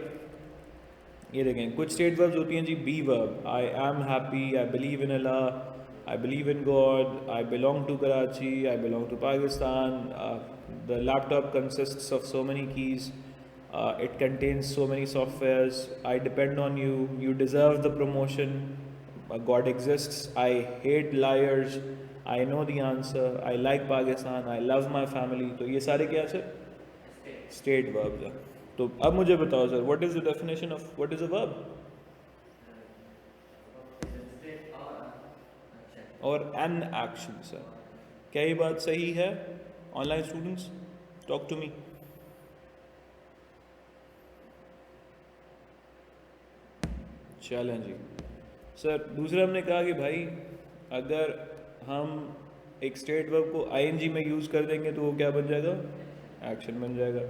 A: ये देखें कुछ स्टेट वर्ब्स होती हैं जी, be verb, I am happy, I believe in Allah, I believe in God, I belong to Karachi, I belong to Pakistan, the laptop consists of so many keys, it contains so many softwares, I depend on you, you deserve the promotion, God exists, I hate liars, I know the answer, I like Pakistan, I love my family। तो ये सारे क्या sir, state verbs हैं। तो अब मुझे बताओ sir, what is the definition of what is a verb or an action sir? क्या ये बात सही है online students? Talk to me. चलें जी सर, दूसरा हमने कहा कि भाई अगर हम एक स्टेट वर्ब को आईएनजी में यूज़ कर देंगे तो वो क्या बन जाएगा, एक्शन बन जाएगा।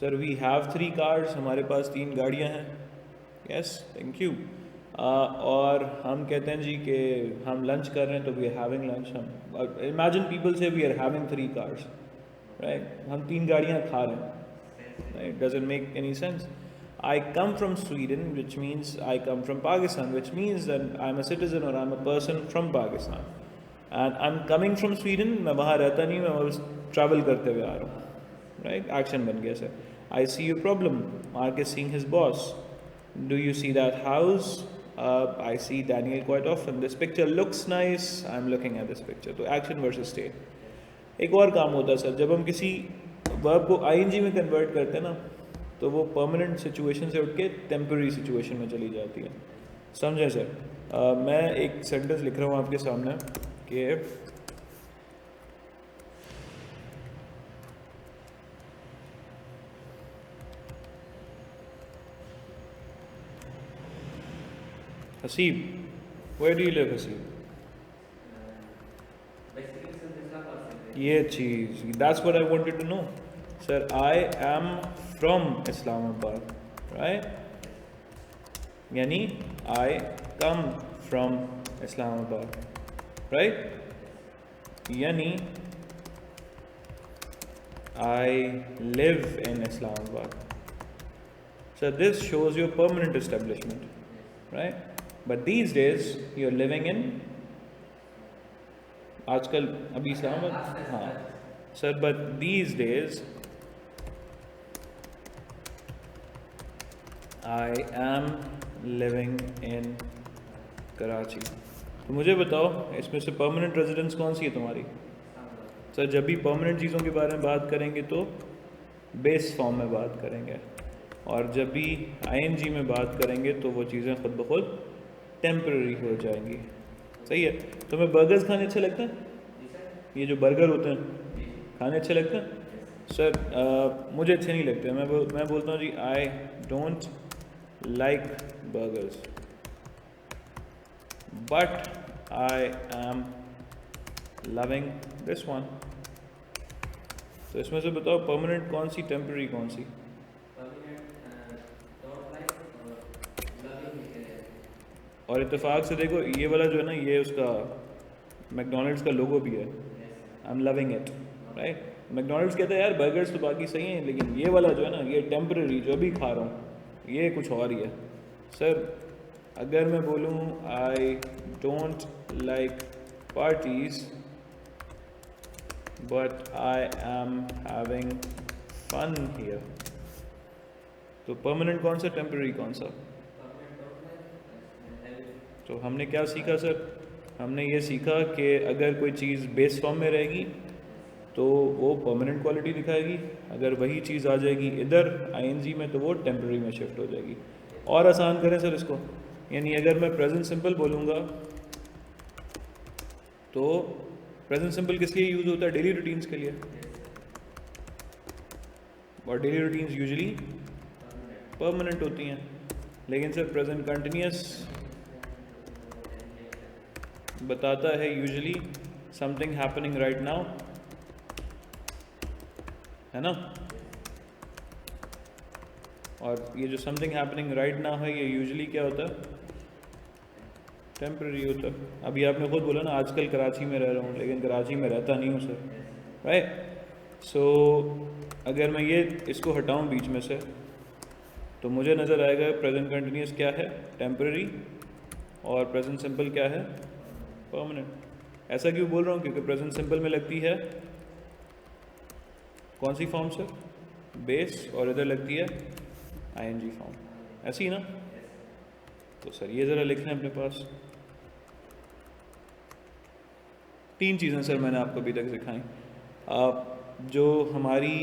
A: सर वी हैव 3 कार्स, हमारे पास 3 गाड़ियां हैं, यस थैंक यू। और हम कहते हैं जी कि हम लंच कर रहे हैं तो वी आर हैविंग लंच। हम imagine people say we are having 3 cars, right, हम 3 गाड़ियां खा रहे हैं, right? Doesn't make any sense. I come from Sweden, which means I come from Pakistan, which means that I'm a citizen or I'm a person from Pakistan. And I'm coming from Sweden, मैं वहाँ रहता नहीं, मैं बस travel करते हुए आ रहा हूँ, right? Action बन गया sir. I see your problem. Mark is seeing his boss. Do you see that house? I see Daniel quite often. This picture looks nice. I'm looking at this picture. तो action versus state। एक और काम होता है sir, जब हम किसी verb को आईएनजी में कन्वर्ट करते हैं ना, तो वो परमानेंट सिचुएशन से उठ के टेम्पररी सिचुएशन में चली जाती है, समझे सर? मैं एक सेंटेंस लिख रहा हूँ आपके सामने कि Haseeb, where do you live Haseeb? ये चीज़, that's what I wanted to know sir. I am from Islamabad, right, यानी I come from Islamabad, right, यानी I live in Islamabad. Sir this shows your permanent establishment, right, but these days you are living in, आजकल अभी इस्लामाबाद, हाँ sir, but these days I am living in Karachi. तो मुझे बताओ इसमें से परमानेंट रेजिडेंस कौन सी है तुम्हारी? सर जब भी परमानेंट चीज़ों के बारे में बात करेंगे तो बेस फॉर्म में बात करेंगे, और जब भी आईएनजी में बात करेंगे तो वो चीज़ें खुद ब खुद टेम्पररी हो जाएंगी, सही है? तुम्हें बर्गर्स खाने अच्छे लगते हैं? ये जो बर्गर होते हैं खाने अच्छे लगते हैं? सर मुझे अच्छे नहीं लगते, मैं बोलता हूँ जी I don't like burgers, but I am loving this one. तो इसमें से बताओ परमानेंट कौन सी, टेम्पररी कौन सी? और इत्तेफाक से देखो ये वाला जो है ना, ये उसका मैकडोनल्ड्स का लोगो भी है, आई am loving it, right. McDonald's कहता है यार बर्गर्स तो बाकी सही हैं, लेकिन ये वाला जो है ना, ये टेम्पररी जो अभी खा रहा हूँ ये कुछ और ही है। सर अगर मैं बोलूँ I don't like parties but I am having fun here, तो परमानेंट कौन सा, टेम्पररी कौन सा? तो हमने क्या सीखा सर? हमने ये सीखा कि अगर कोई चीज़ बेस फॉर्म में रहेगी तो वो परमानेंट क्वालिटी दिखाएगी, अगर वही चीज़ आ जाएगी इधर आईएनजी में तो वो टेम्पररी में शिफ्ट हो जाएगी। और आसान करें सर इसको, यानी अगर मैं प्रेजेंट सिंपल बोलूँगा तो प्रेजेंट सिंपल किस लिए यूज़ होता है? डेली रूटीन्स के लिए, और डेली रूटीन्स यूजुअली परमानेंट होती हैं। लेकिन सर प्रेजेंट कंटिन्यूस बताता है usually something happening right now, है ना? और ये जो समथिंग हैपनिंग राइट नाउ है ये यूजुअली क्या होता है, टेम्प्रेरी होता है। अभी आपने खुद बोला ना आजकल कराची में रह रहा हूँ, लेकिन कराची में रहता नहीं हूँ सर, राइट। सो अगर मैं ये इसको हटाऊँ बीच में से तो मुझे नज़र आएगा प्रेजेंट कंटिन्यूस क्या है, टेम्प्रेरी, और प्रेजेंट सिंपल क्या है, परमानेंट। ऐसा क्यों बोल रहा हूँ, क्योंकि प्रेजेंट सिंपल में लगती है कौन सी फॉर्म सर, बेस, और इधर लगती है आईएनजी फॉर्म, ऐसी ही ना। तो सर ये ज़रा लिख लें अपने पास। 3 चीज़ें सर मैंने आपको अभी तक सिखाई। जो हमारी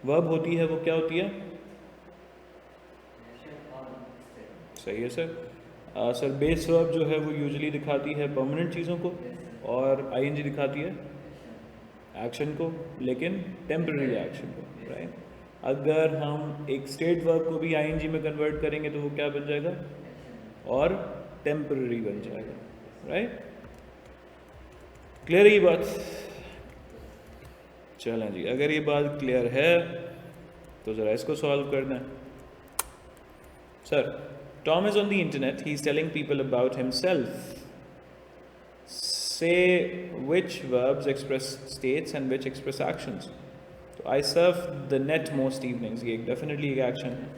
A: वर्ब होती है वो क्या होती है, सही है सर। सर बेस वर्ब जो है वो यूजुअली दिखाती है परमानेंट चीज़ों को, और आईएनजी दिखाती है एक्शन को, लेकिन टेम्पररी एक्शन को, राइट। अगर हम एक स्टेट वर्ब को भी आईएनजी में कन्वर्ट करेंगे तो वो क्या बन जाएगा, और टेम्पररी बन जाएगा, राइट। क्लियर है ये बात, चलें जी। अगर ये बात क्लियर है तो ज़रा इसको सॉल्व करना है। Sir Tom is on the internet, he's telling people about himself. Say which verbs express states and which express actions. So I surf the net most evenings, ये definitely एक action है।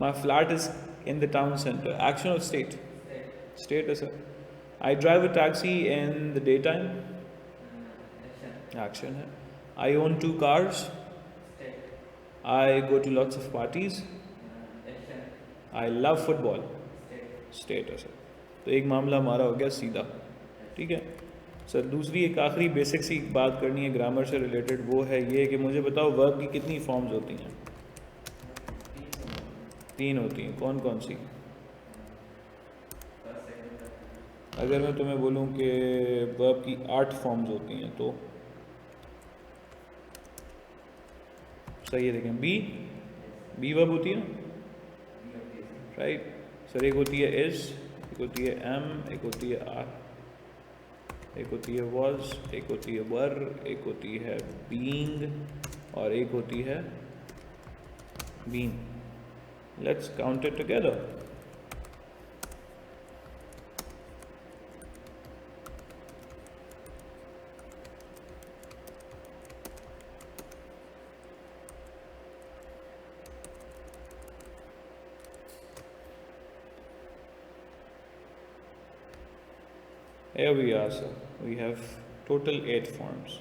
A: My flat is in the town center, action of state, state है sir। I drive a taxi in the daytime, action है। I own 2 cars, I go to lots of parties, I love football, state है sir. तो एक मामला हमारा हो गया सीधा, ठीक है सर। दूसरी एक आखिरी बेसिक सी बात करनी है ग्रामर से रिलेटेड, वो है ये कि मुझे बताओ वर्ब की कितनी फॉर्म्स होती हैं। 3 होती हैं, कौन कौन सी। अगर मैं तुम्हें बोलूँ कि वर्ब की 8 फॉर्म्स होती हैं तो सही है। देखें बी वर्ब होती है ना, राइट सर। एक होती है इज, एक होती है एम, एक होती है आर, एक होती है वॉज, एक होती है वर, एक होती है बीइंग, और एक होती है been. Let's count it together. Here we are, sir. We have total 8 forms.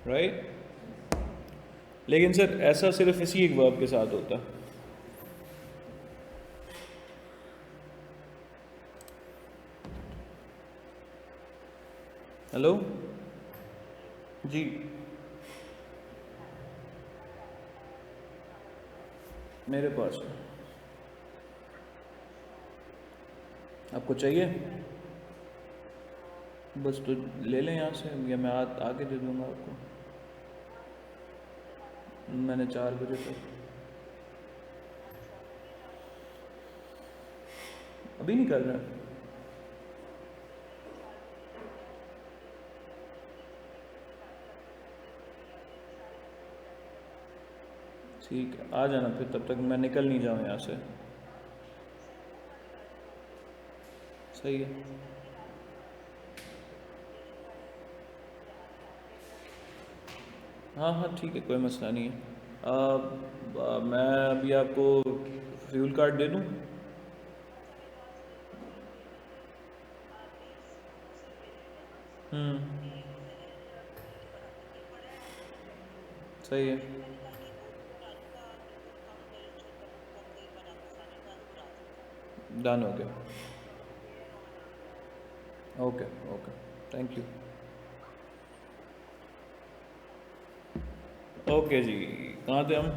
A: Right? लेकिन सर ऐसा सिर्फ इसी एक वर्ब के साथ होता है। हेलो जी, मेरे पास है। आपको चाहिए बस तो ले लें यहाँ से, या मैं आके दे दूँगा आपको। मैंने 4 बजे तक, अभी नहीं कर रहा। ठीक है, आ जाना फिर, तब तक मैं निकल नहीं जाऊँ यहाँ से। सही है। हाँ हाँ ठीक है, कोई मसला नहीं है। मैं अभी आपको फ्यूल कार्ड दे दूँ। सही है। डन हो गया। Okay okay, thank you. Okay जी, कहाँ थे हम,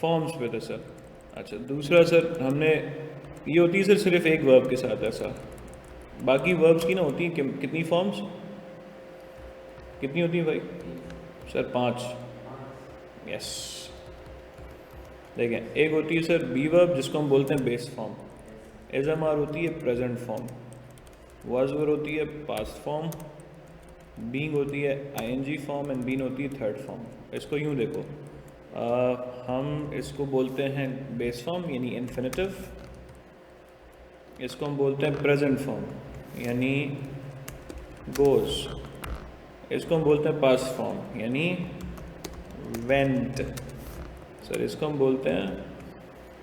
A: फॉर्म्स पे थे सर। अच्छा दूसरा सर, हमने ये होती है सर सिर्फ एक वर्ब के साथ ऐसा, बाकी वर्ब्स की ना होती हैं कितनी फॉर्म्स, कितनी होती हैं भाई सर, 5। यस, देखें एक होती है सर बी वर्ब जिसको हम बोलते हैं बेस फॉर्म, एजमआर होती है प्रेजेंट फॉर्म, वाजवर होती है पास्ट फॉर्म, बीइंग होती है आईएनजी फॉर्म एंड बीन होती है थर्ड फॉर्म। इसको यूँ देखो, हम इसको बोलते हैं बेस फॉर्म यानी इन्फिनिटिव, इसको हम बोलते हैं प्रेजेंट फॉर्म यानी गोज, इसको हम बोलते हैं पास्ट फॉर्म यानी वेंट, सर इसको हम बोलते हैं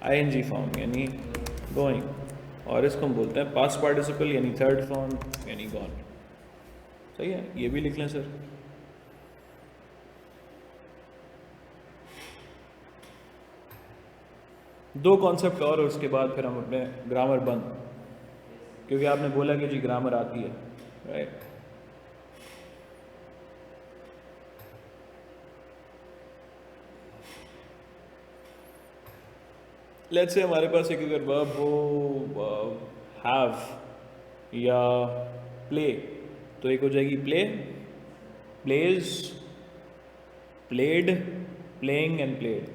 A: आईएनजी फॉर्म यानी गोइंग, और इसको हम बोलते हैं पास्ट पार्टिसिपल यानी थर्ड फॉर्म यानी गॉन। सही है, ये भी लिख लें सर। दो कॉन्सेप्ट और उसके बाद फिर हम अपने ग्रामर बंद, क्योंकि आपने बोला कि जी ग्रामर आती है, राइट। लेट्स से हमारे पास एक अगर वर्ब हो हैव या प्ले, तो एक हो जाएगी play, plays, played, playing and played,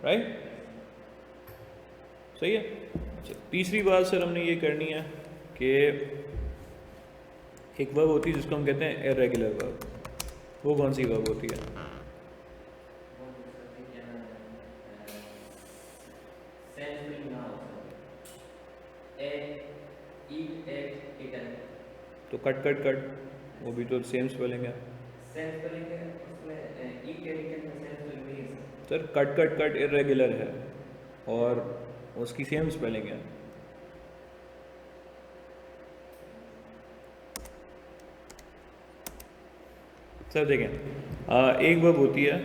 A: right. सही है। अच्छा, तीसरी बात सर हमने ये करनी है कि एक वर्ब होती है जिसको हम कहते हैं इर्रेगुलर वर्ब। वो कौन सी वर्ब होती है? तो कट कट कट, वो भी तो सेम स्पेलिंग है sir. Cut cut cut irregular है और उसकी सेम स्पेलिंग है। सर देखें, एक वर्ब होती है,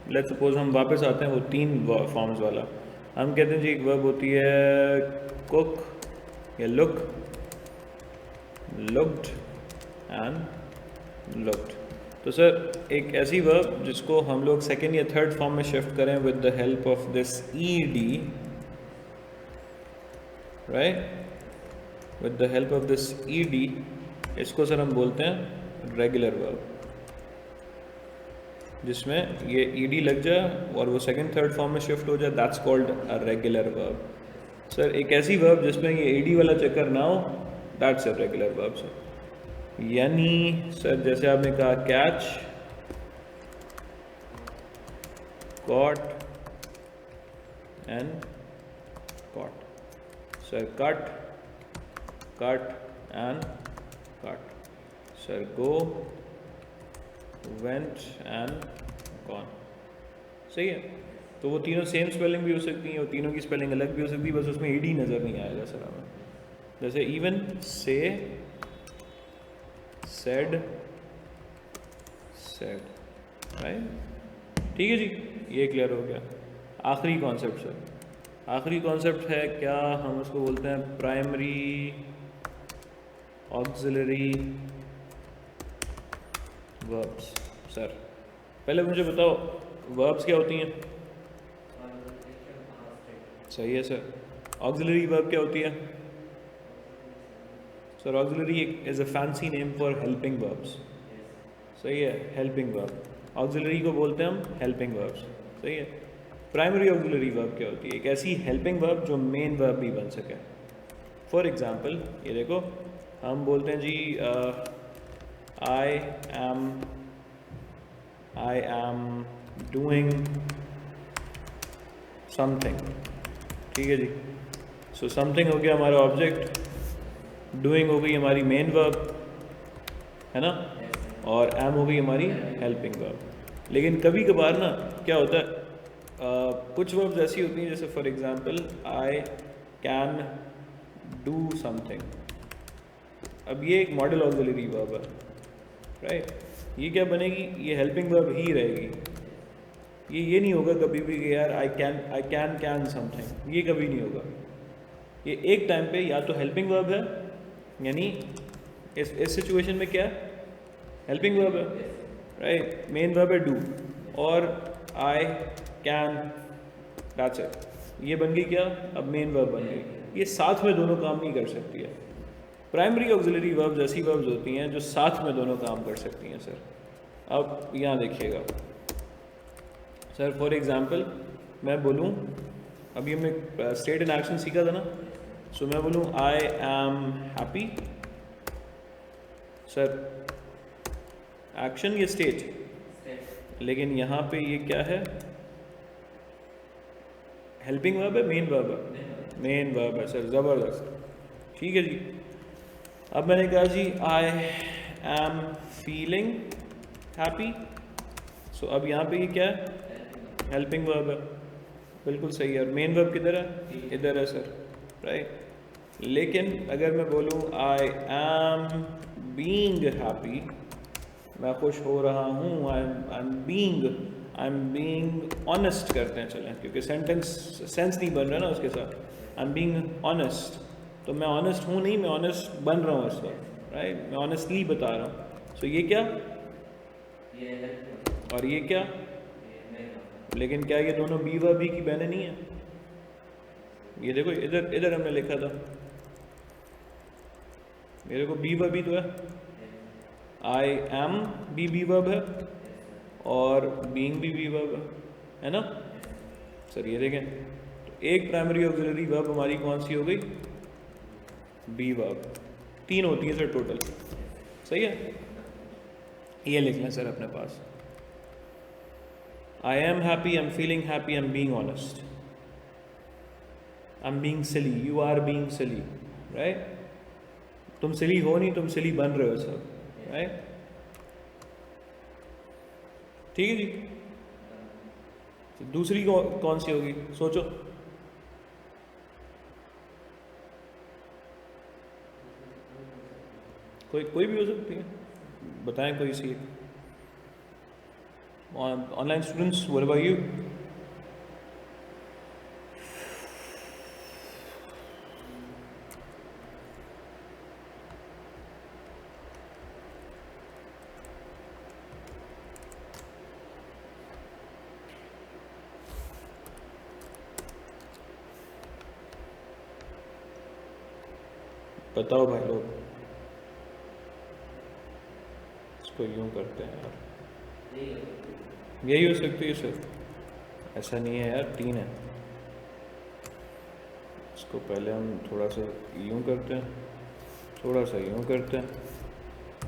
A: लेट्स सपोज हम वापस आते हैं वो तीन फॉर्म्स वाला। हम कहते हैं जी एक वर्ब होती है कुक या लुक, लुक्ड एंड लुक्ड। तो सर एक ऐसी वर्ब जिसको हम लोग सेकेंड या थर्ड फॉर्म में शिफ्ट करें with the help of this ED, right, with the help of this ED, इसको सर हम बोलते हैं रेगुलर वर्ब, जिसमें ये ईडी लग जाए और वो सेकंड थर्ड फॉर्म में शिफ्ट हो जाए, that's called a regular verb. Sir एक ऐसी वर्ब जिसमें ये ईडी वाला चक्कर ना हो, that's a regular verb sir. यानी सर जैसे आपने कहा catch, caught and caught, sir cut, cut and cut, sir go, went and gone. सही है। तो वो तीनों सेम स्पेलिंग भी हो सकती हैं और तीनों की स्पेलिंग अलग भी हो सकती है, बस उसमें ईडी नज़र नहीं आएगा सर हमें। जैसे इवन, से, सेड, सेड, राइट। ठीक है जी, ये क्लियर हो गया। आखिरी कॉन्सेप्ट सर, आखिरी कॉन्सेप्ट है क्या, हम उसको बोलते हैं प्राइमरी ऑक्सिलरी वर्ब्स। सर पहले मुझे बताओ वर्ब्स क्या होती हैं? सही है सर। ऑक्सिलरी वर्ब क्या होती है? Sir auxiliary is a fancy name for helping verbs. सही है, हेल्पिंग वर्ब, ऑक्सिलरी को बोलते हैं हम हेल्पिंग वर्ब्स। सही है। प्राइमरी ऑक्सिलरी वर्ब क्या होती है? एक ऐसी हेल्पिंग वर्ब जो मेन वर्ब भी बन सके। फॉर एग्जांपल ये देखो, हम बोलते हैं जी आई एम डूइंग समथिंग। ठीक है जी। सो समथिंग हो गया हमारा ऑब्जेक्ट, डूइंग हो गई हमारी मेन वर्ब, है ना, और एम हो गई हमारी हेल्पिंग वर्ब। लेकिन कभी कभार ना क्या होता है, कुछ वर्ब्स ऐसी होती हैं, जैसे for example I can do something. अब ये एक मॉडल ऑक्सिलरी वर्ब है, राइट। ये क्या बनेगी? ये हेल्पिंग वर्ब ही रहेगी। ये नहीं होगा कभी भी कि यार आई कैन समथिंग, ये कभी नहीं होगा। ये एक टाइम पे या तो हेल्पिंग वर्ब है, यानी इस सिचुएशन में क्या हेल्पिंग वर्ब है, राइट, मेन वर्ब है डू, और आई कैन, दैट्स इट। ये बन गई क्या? अब मेन वर्ब बन गई। ये साथ में दोनों काम नहीं कर सकती है। प्राइमरी ऑक्सिलरी वर्ब्स ऐसी वर्ब्स होती हैं जो साथ में दोनों काम कर सकती हैं सर। अब यहाँ देखिएगा सर, फॉर एग्जांपल मैं बोलूँ, अभी हमने स्टेट एंड एक्शन सीखा था ना, सो मैं बोलूँ आई एम हैप्पी। सर एक्शन या स्टेट? लेकिन यहाँ पे ये क्या है? हेल्पिंग वर्ब है, मेन वर्ब है? मेन वर्ब है सर, ज़बरदस्त। ठीक है जी। अब मैंने कहा जी आई एम फीलिंग हैप्पी, सो अब यहाँ पे ये क्या है? हेल्पिंग वर्ब है, बिल्कुल सही है। और मेन वर्ब किधर है? इधर है सर, राइट। लेकिन अगर मैं बोलूँ आई एम बीइंग हैप्पी, मैं खुश हो रहा हूँ, आई एम बीइंग ऑनेस्ट करते हैं चलें, क्योंकि सेंस नहीं बन रहा ना उसके साथ। आई एम बीइंग ऑनेस्ट, तो मैं ऑनेस्ट हूँ नहीं, मैं ऑनेस्ट बन रहा हूँ इस वक्त, राइट। मैं ऑनेस्टली बता रहा हूँ। सो ये क्या? और ये क्या? लेकिन क्या ये दोनों बी व बी की बहनें नहीं है? ये देखो इधर इधर हमने लिखा था, मेरे को बी व बी तो है, आई एम बी वर्ब है और बीइंग बी वर्ब है ना सर। ये देखें, तो एक प्राइमरी ऑक्सिलरी वर्ब हमारी कौन सी हो गई? B verb. 3 होती है सर टोटल, सही है। ये लिख लें सर अपने पास, I am happy, I am feeling happy, I am being honest, I am being silly, you are being silly, right. तुम सिली हो नहीं, तुम सिली बन रहे हो सर, राइट। ठीक है जी। तो दूसरी कौन सी होगी सोचो? कोई भी हो सकती है, बताएं कोई सी। Online students, what about you? बताओ भाई लोग। इसको यूं करते हैं यार, यही हो सकती है सर, ऐसा नहीं है यार, 3 है। इसको पहले हम थोड़ा सा यूं करते हैं, थोड़ा सा यूं करते हैं,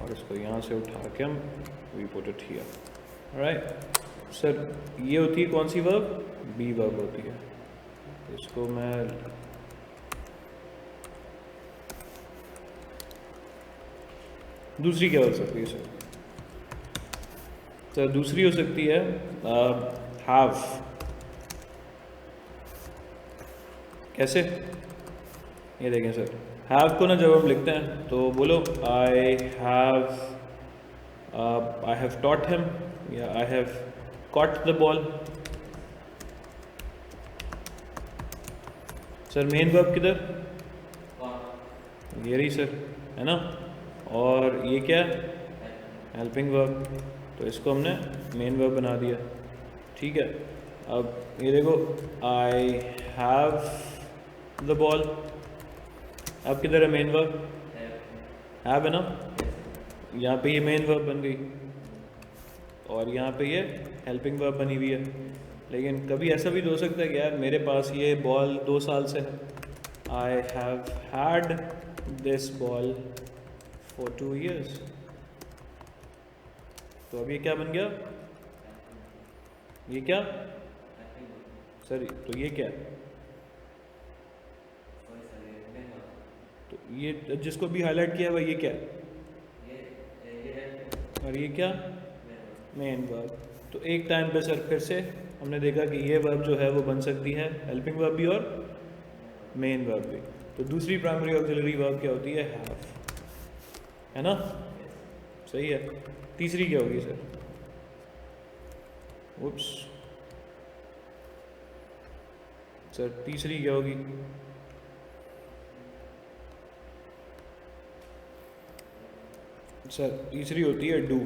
A: और इसको यहाँ से उठा के हम we put it here, right sir. ये होती है कौन सी वर्ब? बी वर्ब होती है। इसको मैं दूसरी क्या हो सकती है सर? सर दूसरी हो सकती है हैव। कैसे? ये देखें सर, हैव को ना जब हम लिखते हैं तो बोलो आई हैव टॉट हिम या I have caught the ball. Sir main verb किधर? ये रही सर, है ना। और ये क्या है? हेल्पिंग वर्ब, तो इसको हमने मेन वर्ब बना दिया। ठीक है, अब ये देखो आई हैव द बॉल, अब किधर है मेन वर्ब? हैव है ना, यहाँ पे ये मेन वर्ब बन गई और यहाँ पे ये हेल्पिंग वर्ब बनी हुई है। लेकिन कभी ऐसा भी तो हो सकता है कि यार मेरे पास ये बॉल 2 साल से है, I have had this ball for 2 years। तो अब ये क्या बन गया? ये क्या सर? तो ये क्या है? तो ये जिसको भी हाईलाइट किया हुआ ये क्या है? और ये क्या? Main verb. तो एक टाइम पे सर फिर से हमने देखा कि ये वर्ब जो है वो बन सकती है हेल्पिंग वर्ब भी और मेन वर्ब भी। तो दूसरी प्राइमरी ऑक्सिलरी वर्ब क्या होती है? हैव, है ना, सही है। तीसरी क्या होगी सर? उप्स सर, तीसरी क्या होगी? सर तीसरी होती है डू।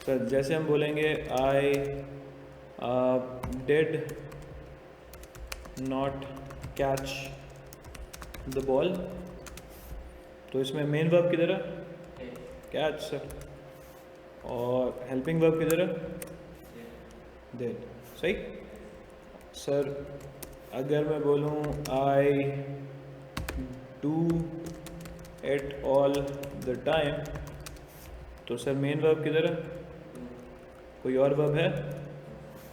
A: सर जैसे हम बोलेंगे आई did not catch the ball, तो इसमें मेन वर्ब किधर है? Catch sir. और हेल्पिंग वर्ब किधर है? डिड, सही सर। अगर मैं बोलूँ I do at all the time. तो सर मेन वर्ब किधर है? कोई और वर्ब है?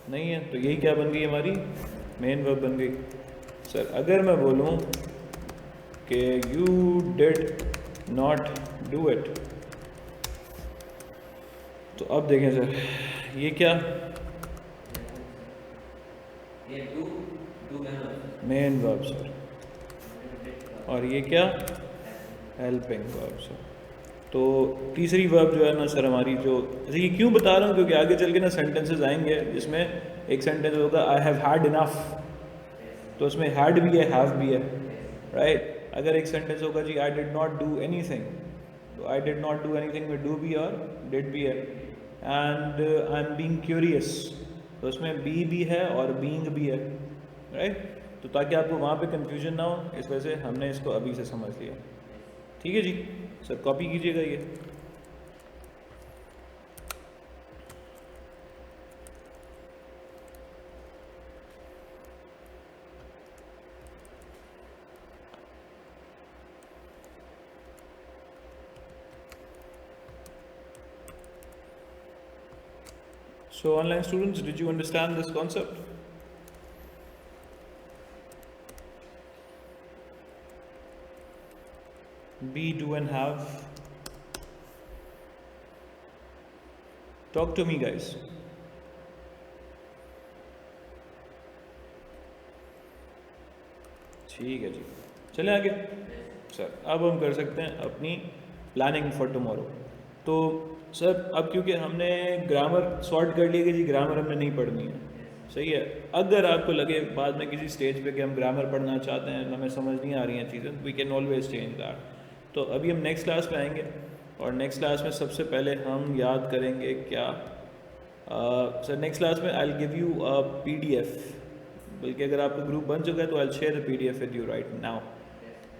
A: नहीं है, तो यही क्या बन गई हमारी मेन वर्ब बन गई। सर अगर मैं बोलूँ कि you did not do it, तो अब देखें सर ये क्या मेन वर्ब सर, और ये क्या हेल्पिंग वर्ब सर। तो तीसरी वर्ब जो है ना सर हमारी, जो ये क्यों बता रहा हूँ क्योंकि आगे चल के ना सेंटेंसेस आएंगे जिसमें एक सेंटेंस होगा आई हैव हैड इनफ, तो उसमें हैड भी है हैव भी है, राइट। अगर एक सेंटेंस होगा जी I did not do anything, तो I did not do anything में डू भी और डिड भी है। And I am being curious, तो उसमें बी भी है और बीइंग भी है, राइट। तो ताकि आपको वहाँ पे कंफ्यूजन ना हो, इस वजह से हमने इसको अभी से समझ लिया। ठीक है जी सर, कॉपी कीजिएगा ये। So online students, did you understand this concept? Be, do and have. Talk to me guys. ठीक है जी, चले आगे सर। अब हम कर सकते हैं अपनी प्लानिंग फॉर टुमारो। तो सर अब क्योंकि हमने ग्रामर सॉर्ट कर लिया कि जी ग्रामर हमने नहीं पढ़नी है, सही है। अगर आपको लगे बाद में किसी स्टेज पे कि हम ग्रामर पढ़ना चाहते हैं, हमें समझ नहीं आ रही हैं चीज़ें, we can always change that. तो अभी हम नेक्स्ट क्लास में आएंगे, और नेक्स्ट क्लास में सबसे पहले हम याद करेंगे क्या सर, नेक्स्ट क्लास में I will give you a PDF, बल्कि अगर आपका ग्रुप बन चुका है तो I will share the PDF with you right now.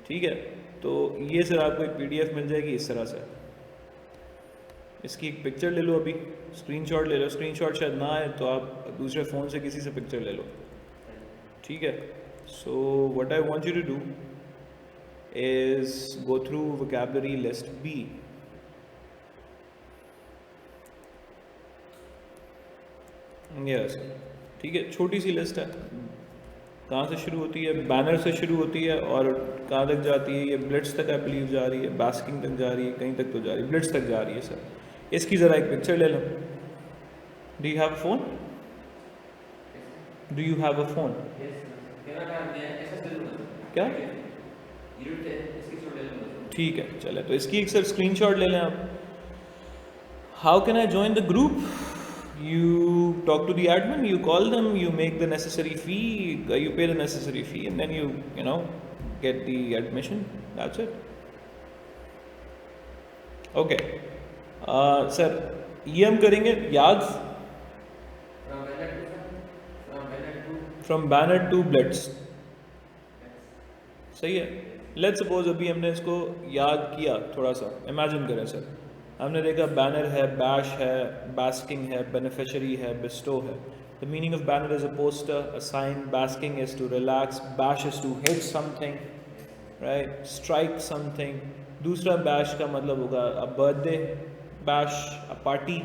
A: ठीक है, तो ये सर आपको एक PDF मिल जाएगी इस तरह से। इसकी एक पिक्चर ले लो, अभी स्क्रीनशॉट ले लो, स्क्रीनशॉट शायद ना आए तो आप दूसरे फ़ोन से किसी से पिक्चर ले लो। ठीक है, so what I want you to do is go through vocabulary list B। Yes, ठीक है, छोटी सी लिस्ट है। कहाँ से शुरू होती है? बैनर से शुरू होती है, और कहाँ तक जाती है? ये ब्लिट्स तक आई बिलीव जा रही है, बास्किंग तक जा रही है, कहीं तक तो जा रही है, ब्लिट्स तक जा रही है सर। इसकी ज़रा एक पिक्चर ले लो। Do you have a phone? Do you have a phone? क्या? ठीक है, चले तो इसकी एक सर स्क्रीनशॉट ले लें आप। How can I join the group? You talk to the admin, you call them, you make the necessary fee, you pay the necessary fee, and then you know get the admission. That's it. Okay, sir, ये हम करेंगे याद from banner to blitz। सही है। Let's suppose अभी हमने इसको याद किया, थोड़ा सा इमेजिन करें सर। हमने देखा बैनर है, बैश है, बास्किंग है, बेनिफिशियरी है, बिस्टो है। The meaning of banner is a poster, a sign, basking is to relax, bash is to hit something, right, strike something. दूसरा बैश का मतलब होगा a birthday bash, a party.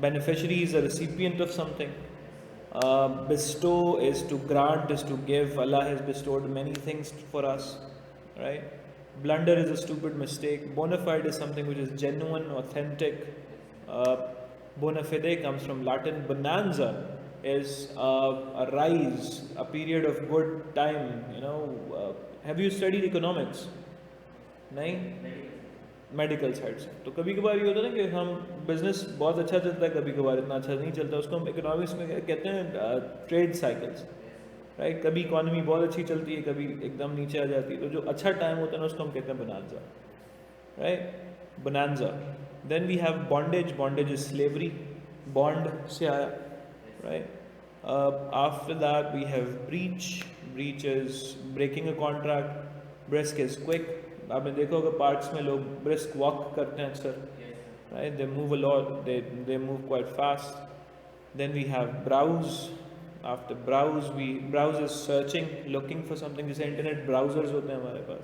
A: Beneficiary is a recipient of something. Bestow is to grant, is to give. Allah has bestowed many things for us, right? Blunder is a stupid mistake. Bona fide is something which is genuine, authentic. Uh, Bona fide comes from Latin. Bonanza is a rise, a period of good time. You know, have you studied economics? नहीं, medical side से। तो कभी कभार ये होता है ना कि हम बिजनेस बहुत अच्छा चलता है, कभी कभार इतना अच्छा नहीं चलता। उसको हम इकोनॉमिक्स में कहते हैं ट्रेड साइकिल्स, राइट। कभी इकॉनमी बहुत अच्छी चलती है, कभी एकदम नीचे आ जाती है। तो जो अच्छा टाइम होता है ना उसको हम कहते हैं bonanza, right, bonanza. Then we have bondage. Bondage is slavery, bond से आया, right. After that we have breach. Breach is breaking a contract. Brisk is quick. आपने देखा होगा पार्क्स में लोग ब्रिस्क वॉक करते हैं अक्सर, right. They move a lot, they move quite fast. Then we have browse. After browse is searching, looking for something, जैसे internet browsers होते हैं हमारे पास,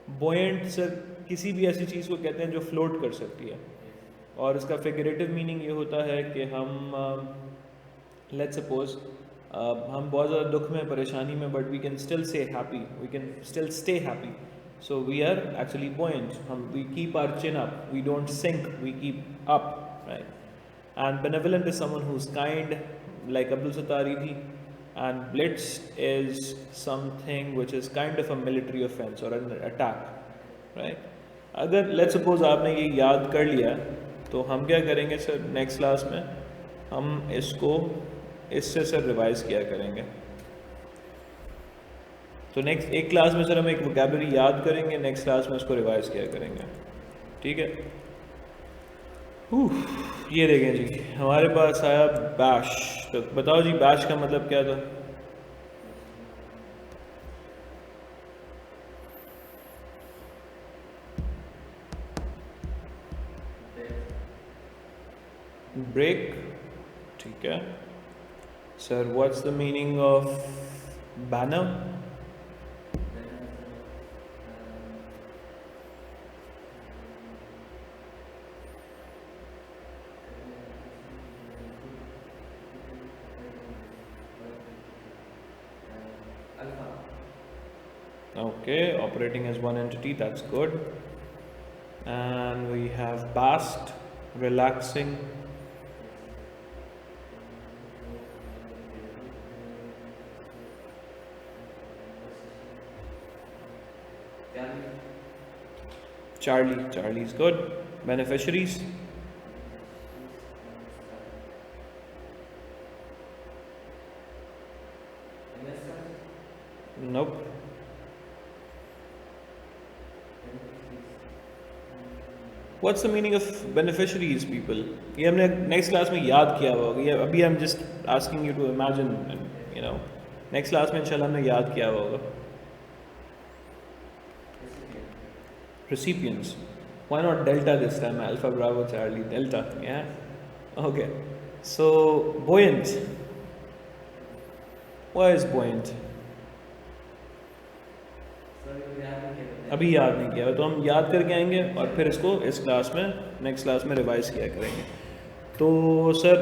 A: Buoyant सर किसी भी ऐसी चीज़ को कहते हैं जो फ्लोट कर सकती है, और इसका फिगरेटिव मीनिंग ये होता है कि हम लेट्स सपोज हम बहुत ज़्यादा दुख में, परेशानी में, but we can still say happy, we can still stay happy, so we are actually buoyant. हम we keep our chin up, we don't sink, we keep up, right? And benevolent is someone who's kind, like Abdul Satari thi. And blitz is something which is kind of a military offense or an attack, right? अगर let's suppose आपने ये याद कर लिया, तो हम क्या करेंगे सर, नेक्स्ट क्लास में हम इसको इससे सर रिवाइज किया करेंगे. तो नेक्स्ट एक क्लास में सर हम एक वोकैबुलरी याद करेंगे, नेक्स्ट क्लास में उसको रिवाइज किया करेंगे, ठीक है? ये देखें जी, हमारे पास आया बैश. तो बताओ जी, बैश का मतलब क्या था? ब्रेक, ठीक है sir. What's the meaning of banner? Okay, operating as one entity, that's good. And we have basked, relaxing. Charlie is good. Beneficiaries. Nope. What's the meaning of beneficiaries, people? ये हमने next class में याद किया हुआ होगा. अभी I'm just asking you to imagine, you know. Next class में इंशाल्लाह हमने याद किया हुआ होगा. Recipients. Why not delta this time? Alpha, Bravo, Charlie, delta. Yeah. Okay. So buoyant. Why is buoyant? अभी याद नहीं किया, तो हम याद करके आएंगे और फिर इसको इस क्लास में, नेक्स्ट क्लास में रिवाइज किया करेंगे. तो सर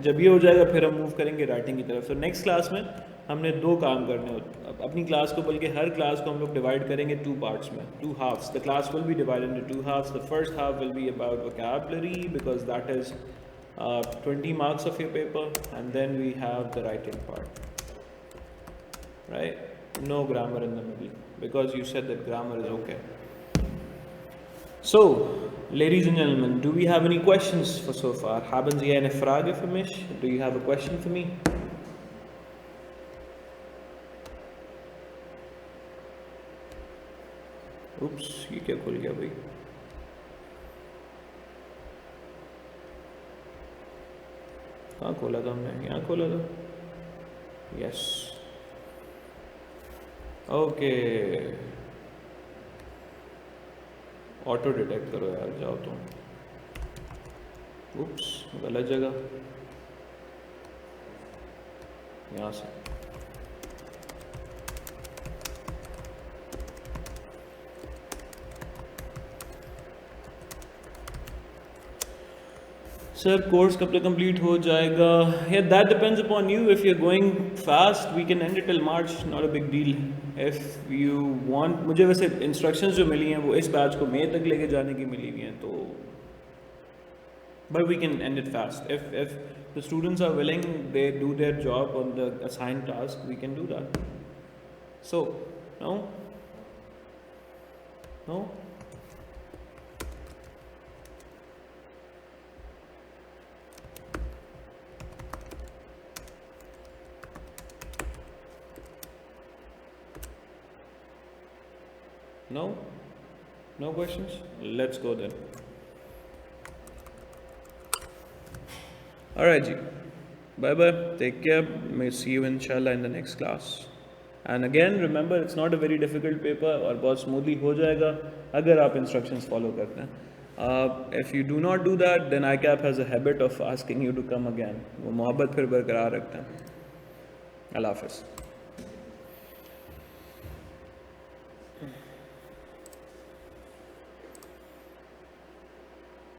A: जब ये हो जाएगा फिर हम मूव करेंगे राइटिंग की तरफ. तो नेक्स्ट क्लास में हमने दो काम करने होते अपनी क्लास को, बल्कि हर क्लास को हम लोग डिवाइड करेंगे टू पार्ट्स में, two halves. The class will be divided into two halves. The first half will be about vocabulary because that is 20 marks of your paper, and then we have the writing part, right? No grammar in the middle because you said that grammar is okay. So, ladies and gentlemen, do we have any questions for so far? Haben Sie eine Frage für mich? Do you have a question for me? Oops, ये क्या खुल गया भाई? कहाँ खोला था हमने? यहाँ खोला था. Yes. ओके, ऑटो डिटेक्ट करो यार, जाओ तुम. उप्स, गलत जगह, यहाँ से. सर कोर्स कब तक कंप्लीट हो जाएगा? या that depends upon you. If you are going fast we can end it till March, not a big deal. If you want, मुझे वैसे इंस्ट्रक्शंस जो मिली हैं वो इस बैच को मई तक लेके जाने की मिली हुई हैं, तो but we can end it fast. If the students are willing, they do their job on the assigned task, we can do that. So no no No? No questions? Let's go then. Alright ji. Bye bye. Take care. May see you inshallah in the next class. And again, remember, it's not a very difficult paper और बहुत smoothly हो जाएगा अगर आप instructions follow करते हैं. If you do not do that, then ICAP has a habit of asking you to come again. वो मोहब्बत फिर बरकरार रखते हैं. अल्लाह हाफ़िज़.